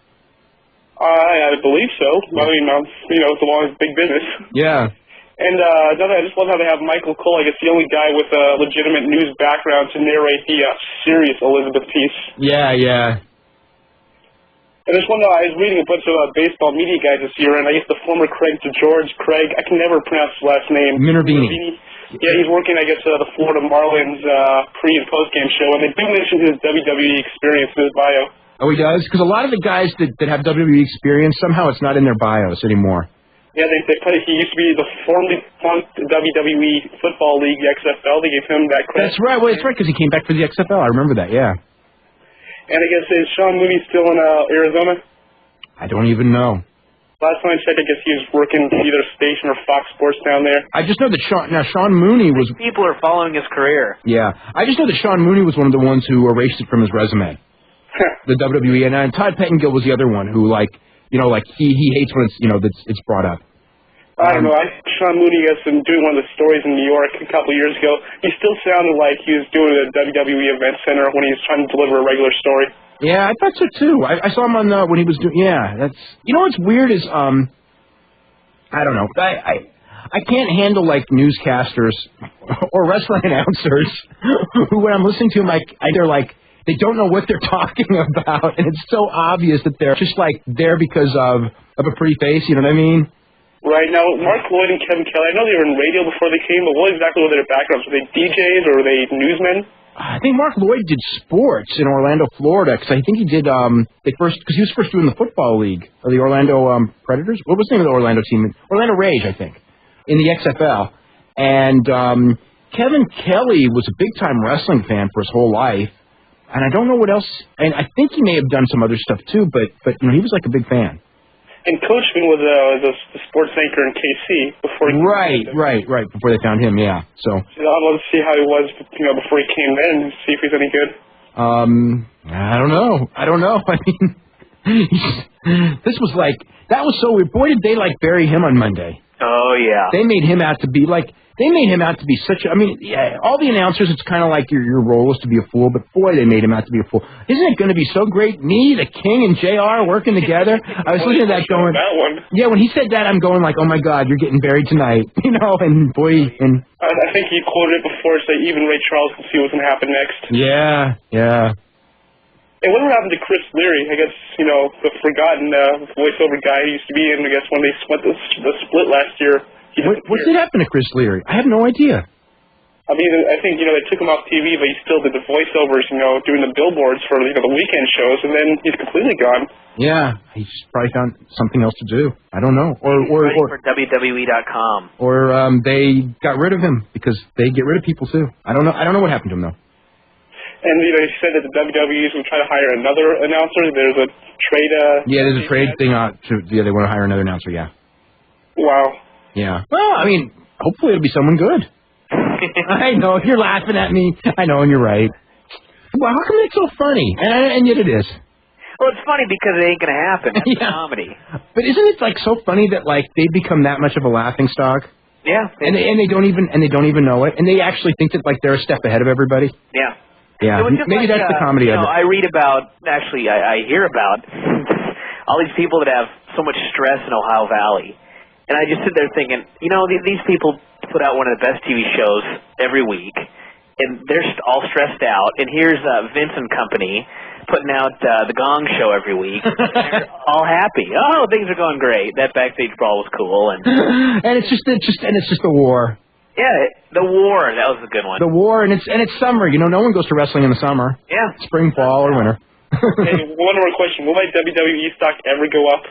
I believe so. I mean, it's a long, big business. Yeah. And I just love how they have Michael Cole, I guess the only guy with a legitimate news background to narrate the serious Elizabeth piece. Yeah. And this one, I was reading a bunch of baseball media guys this year, and I guess the former Craig I can never pronounce his last name. Minervini. Yeah, he's working, I guess, the Florida Marlins pre- and post-game show, and they do mention his WWE experience in his bio. Oh, he does? Because a lot of the guys that have WWE experience, somehow it's not in their bios anymore. Yeah, he used to be the formerly defunct WWE Football League, the XFL. They gave him that credit. That's right. Well, it's right, because he came back for the XFL. I remember that, yeah. And I guess, is Sean Mooney still in Arizona? I don't even know. Last time I checked, I guess he was working either station or Fox Sports down there. I just know that Sean Mooney was... People are following his career. Yeah. I just know that Sean Mooney was one of the ones who erased it from his resume. The WWE. And Todd Pettengill was the other one who, he hates when it's brought up. I don't know. Sean Mooney, I guess, in doing one of the stories in New York a couple of years ago, he still sounded like he was doing a WWE event center when he was trying to deliver a regular story. Yeah, I thought so too. I saw him on when he was doing. Yeah, that's. What's weird is I don't know. I can't handle newscasters or wrestling announcers who when I'm listening to them they don't know what they're talking about, and it's so obvious that they're just there because of a pretty face. You know what I mean? Right. Now, Mark Lloyd and Kevin Kelly, I know they were in radio before they came, but what exactly were their backgrounds? Were they DJs or were they newsmen? I think Mark Lloyd did sports in Orlando, Florida, because I think he did, because he was first doing the football league, or the Orlando Predators. What was the name of the Orlando team? Orlando Rage, I think, in the XFL. And Kevin Kelly was a big-time wrestling fan for his whole life, and I don't know what else, and I think he may have done some other stuff too, but he was a big fan. And Coachman was a sports anchor in KC before he right before they found him, yeah. So I'd love to see how he was, before he came in and see if he's any good. I don't know. I mean, that was so weird. Boy, did they bury him on Monday. Oh yeah. They made him out to be such a, all the announcers, it's kind of like your role is to be a fool, but boy, they made him out to be a fool. Isn't it going to be so great? Me, the King, and JR working together? I was listening to that going, yeah, when he said that, I'm going oh my God, you're getting buried tonight, and boy, and... I think he quoted it before, so even Ray Charles can see what's going to happen next. Yeah. And whatever happened to Chris Leary? I guess, the forgotten voiceover guy he used to be in, I guess, when they split the split last year. What did happen to Chris Leary? I have no idea. I mean, I think, they took him off TV, but he still did the voiceovers, doing the billboards for, the weekend shows, and then he's completely gone. Yeah, he's probably found something else to do. I don't know. Or for WWE.com. Or they got rid of him because they get rid of people too. I don't know what happened to him though. And you said that the WWE will try to hire another announcer. There's a trade. Yeah, there's a trade thing. They want to hire another announcer. Yeah. Wow. Yeah. Well, I mean, hopefully it'll be someone good. I know you're laughing at me. I know, and you're right. Well, how come it's so funny? And yet it is. Well, it's funny because it ain't gonna happen. It's comedy. But isn't it like so funny that like they become that much of a laughing stock? Yeah. And they don't even know it, and they actually think that like they're a step ahead of everybody. Yeah. Yeah. It was just Maybe like, that's the comedy of it. I read about. Actually, I hear about all these people that have so much stress in Ohio Valley, and I just sit there thinking, these people put out one of the best TV shows every week, and they're all stressed out. And here's Vince and Company putting out the Gong Show every week. They're all happy. Oh, things are going great. That backstage brawl was cool, and it's just the war. Yeah, the war. That was a good one. The war, and it's summer. No one goes to wrestling in the summer. Yeah. Spring, fall, or winter. Hey, one more question. Will my WWE stock ever go up?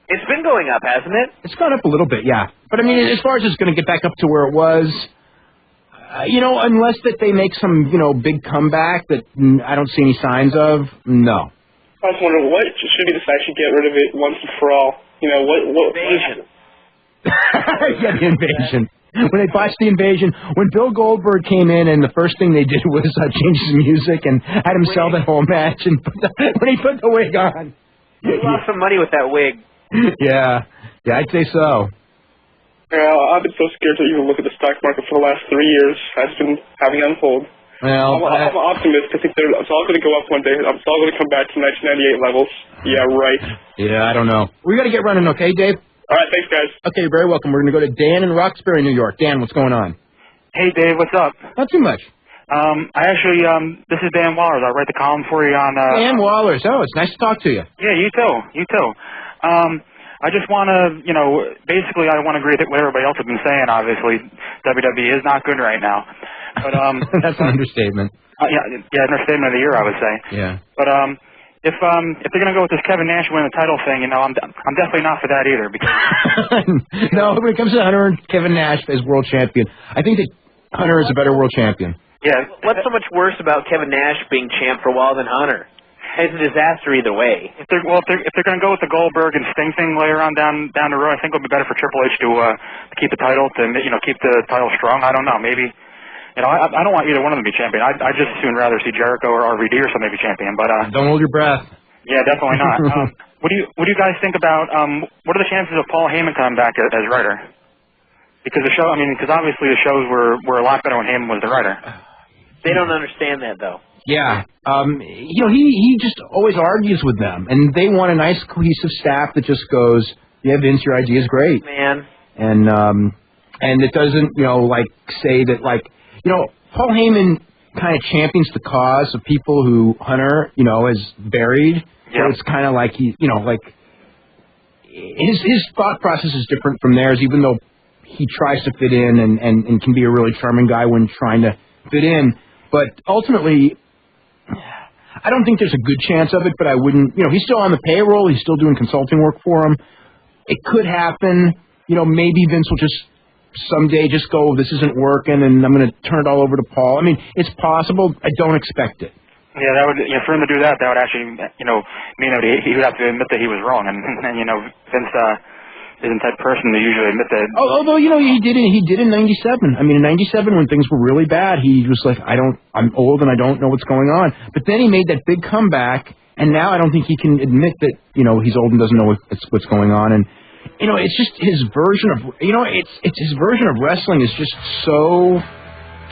It's been going up, hasn't it? It's gone up a little bit, yeah. But I mean, as far as it's going to get back up to where it was, unless that they make some, big comeback that I don't see any signs of, no. I was wondering, what should be the fact should get rid of it once and for all? What invasion? Yeah, the invasion. When they botched the invasion, when Bill Goldberg came in and the first thing they did was change his music and had him sell the whole match, and when he put the wig on. He lost some money with that wig. Yeah, I'd say so. I've been so scared to even look at the stock market for the last 3 years. I've been having unfold. Well, I'm an optimist. I think it's all going to go up one day. It's all going to come back to 1998 levels. Yeah, right. Yeah, I don't know. We got to get running, okay, Dave? All right, thanks, guys. Okay, you're very welcome. We're going to go to Dan in Roxbury, New York. Dan, what's going on? Hey, Dave, what's up? Not too much. This is Dan Wallers. I write the column for you on... Dan Wallers. Oh, it's nice to talk to you. Yeah, you too. I just want to, basically I want to agree with what everybody else has been saying, obviously. WWE is not good right now. But that's an understatement. Yeah, understatement of the year, I would say. Yeah. But if they're going to go with this Kevin Nash winning the title thing, I'm definitely not for that either. Because no, when it comes to Hunter and Kevin Nash as world champion, I think that Hunter is a better world champion. Yeah. What's so much worse about Kevin Nash being champ for a while than Hunter? It's a disaster either way. If they're going to go with the Goldberg and Sting thing later on down the road, I think it would be better for Triple H to keep the title, to keep the title strong. I don't know, maybe. I don't want either one of them to be champion. I'd just soon rather see Jericho or RVD or somebody be champion. But don't hold your breath. Yeah, definitely not. What do you guys think about what are the chances of Paul Heyman coming back as writer? Because obviously the shows were a lot better when Heyman was the writer. They don't understand that though. Yeah. He just always argues with them, and they want a nice cohesive staff that just goes, yeah, Vince, your idea is great. Man. And it doesn't, say that, Paul Heyman kind of champions the cause of people who Hunter, has buried. Yeah. So it's kind of like his thought process is different from theirs, even though he tries to fit in and can be a really charming guy when trying to fit in. But ultimately, I don't think there's a good chance of it, but I wouldn't, he's still on the payroll. He's still doing consulting work for him. It could happen. Maybe Vince will just someday just go, this isn't working, and I'm going to turn it all over to Paul. I mean, it's possible. I don't expect it. Yeah, that would, for him to do that, that would actually, mean that he would have to admit that he was wrong. And Vince isn't that person to usually admit that. Although, he did in 97. I mean, in 97 when things were really bad, he was like, I'm old and I don't know what's going on. But then he made that big comeback, and now I don't think he can admit that, he's old and doesn't know what's going on. And, it's just his version of, it's his version of wrestling is just so,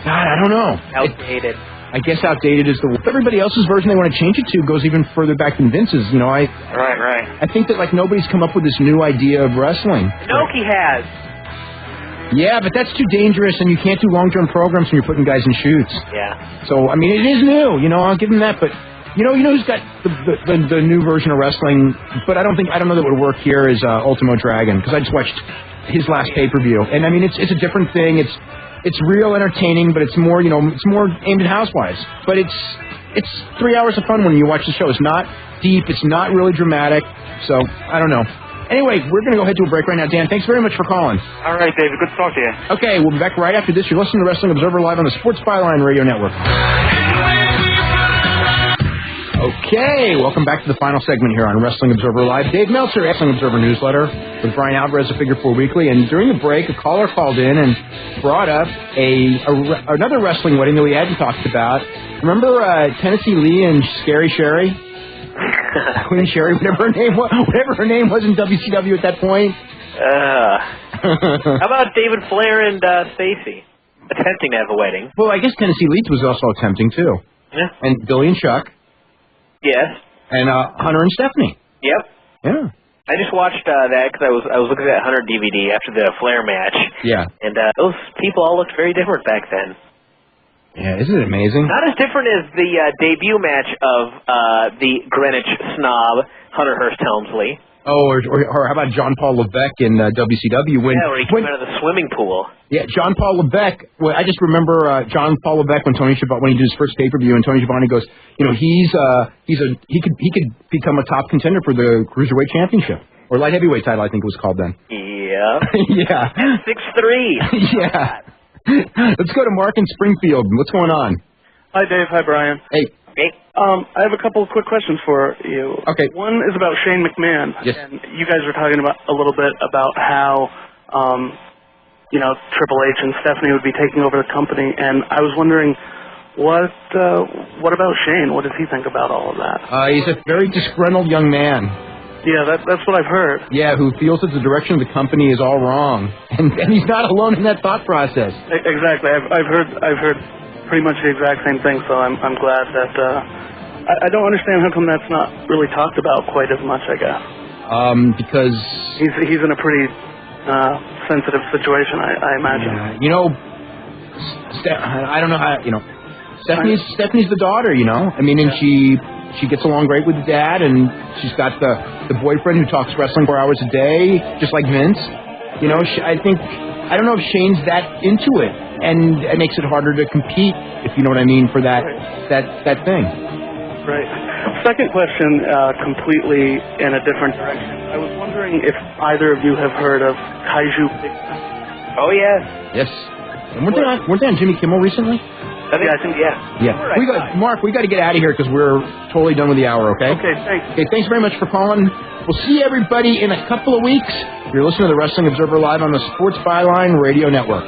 God, I don't know. Outdated. I guess outdated is the word. Everybody else's version they want to change it to goes even further back than Vince's. Right. I think that nobody's come up with this new idea of wrestling. Inoki has. Yeah, but that's too dangerous, and you can't do long-term programs when you're putting guys in shoots. Yeah. So I mean, it is new. I'll give him that. But who's got the new version of wrestling? But I don't know that would work here is Ultimo Dragon, because I just watched his last pay-per-view, and I mean it's a different thing. It's real entertaining, but it's more, it's more aimed at housewives. But it's 3 hours of fun when you watch the show. It's not deep. It's not really dramatic. So, I don't know. Anyway, we're going to go ahead to a break right now. Dan, thanks very much for calling. All right, David. Good to talk to you. Okay, we'll be back right after this. You're listening to Wrestling Observer Live on the Sports Byline Radio Network. Okay, welcome back to the final segment here on Wrestling Observer Live. Dave Meltzer, Wrestling Observer newsletter with Bryan Alvarez of Figure 4 Weekly. And during the break, a caller called in and brought up another wrestling wedding that we hadn't talked about. Remember Tennessee Lee and Scary Sherry? Queen Sherry, whatever her name was in WCW at that point. How about David Flair and Stacy attempting to have a wedding? Well, I guess Tennessee Lee was also attempting, too. Yeah. And Billy and Chuck. Yes. And Hunter and Stephanie. Yep. Yeah. I just watched that because I was looking at that Hunter DVD after the Flair match. Yeah. And those people all looked very different back then. Yeah, isn't it amazing? Not as different as the debut match of the Greenwich snob, Hunter Hearst Helmsley. Oh, or how about John Paul Levesque in WCW? Where he came out of the swimming pool. Yeah, John Paul Levesque. Well, I just remember John Paul Levesque when he did his first pay-per-view, and Tony Schiavone goes, he could become a top contender for the Cruiserweight Championship. Or light heavyweight title, I think it was called then. Yeah. Yeah. 6'3". Yeah. Let's go to Mark in Springfield. What's going on? Hi, Dave. Hi, Brian. Hey. Hey. I have a couple of quick questions for you. Okay. One is about Shane McMahon. Yes. And you guys were talking about a little bit about how, Triple H and Stephanie would be taking over the company, and I was wondering, what about Shane? What does he think about all of that? He's a very disgruntled young man. Yeah, that's what I've heard. Yeah, who feels that the direction of the company is all wrong, and he's not alone in that thought process. Exactly. I've heard pretty much the exact same thing. So I'm glad that I don't understand how come that's not really talked about quite as much. I guess. Because he's in a pretty sensitive situation. I imagine. I don't know how. Stephanie's the daughter. I mean, and she gets along great with the dad, and she's got the boyfriend who talks wrestling 4 hours a day, just like Vince. I don't know if Shane's that into it, and it makes it harder to compete, if you know what I mean, for that thing. Right. Second question, completely in a different direction. I was wondering if either of you have heard of Kaiju Big Man. Oh, yes. Yes. And weren't they on Jimmy Kimmel recently? I think. Yeah. Mark, we got to get out of here because we're totally done with the hour, okay? Okay, thanks. Okay, thanks very much for calling. We'll see everybody in a couple of weeks. You're listening to the Wrestling Observer Live on the Sports Byline Radio Network.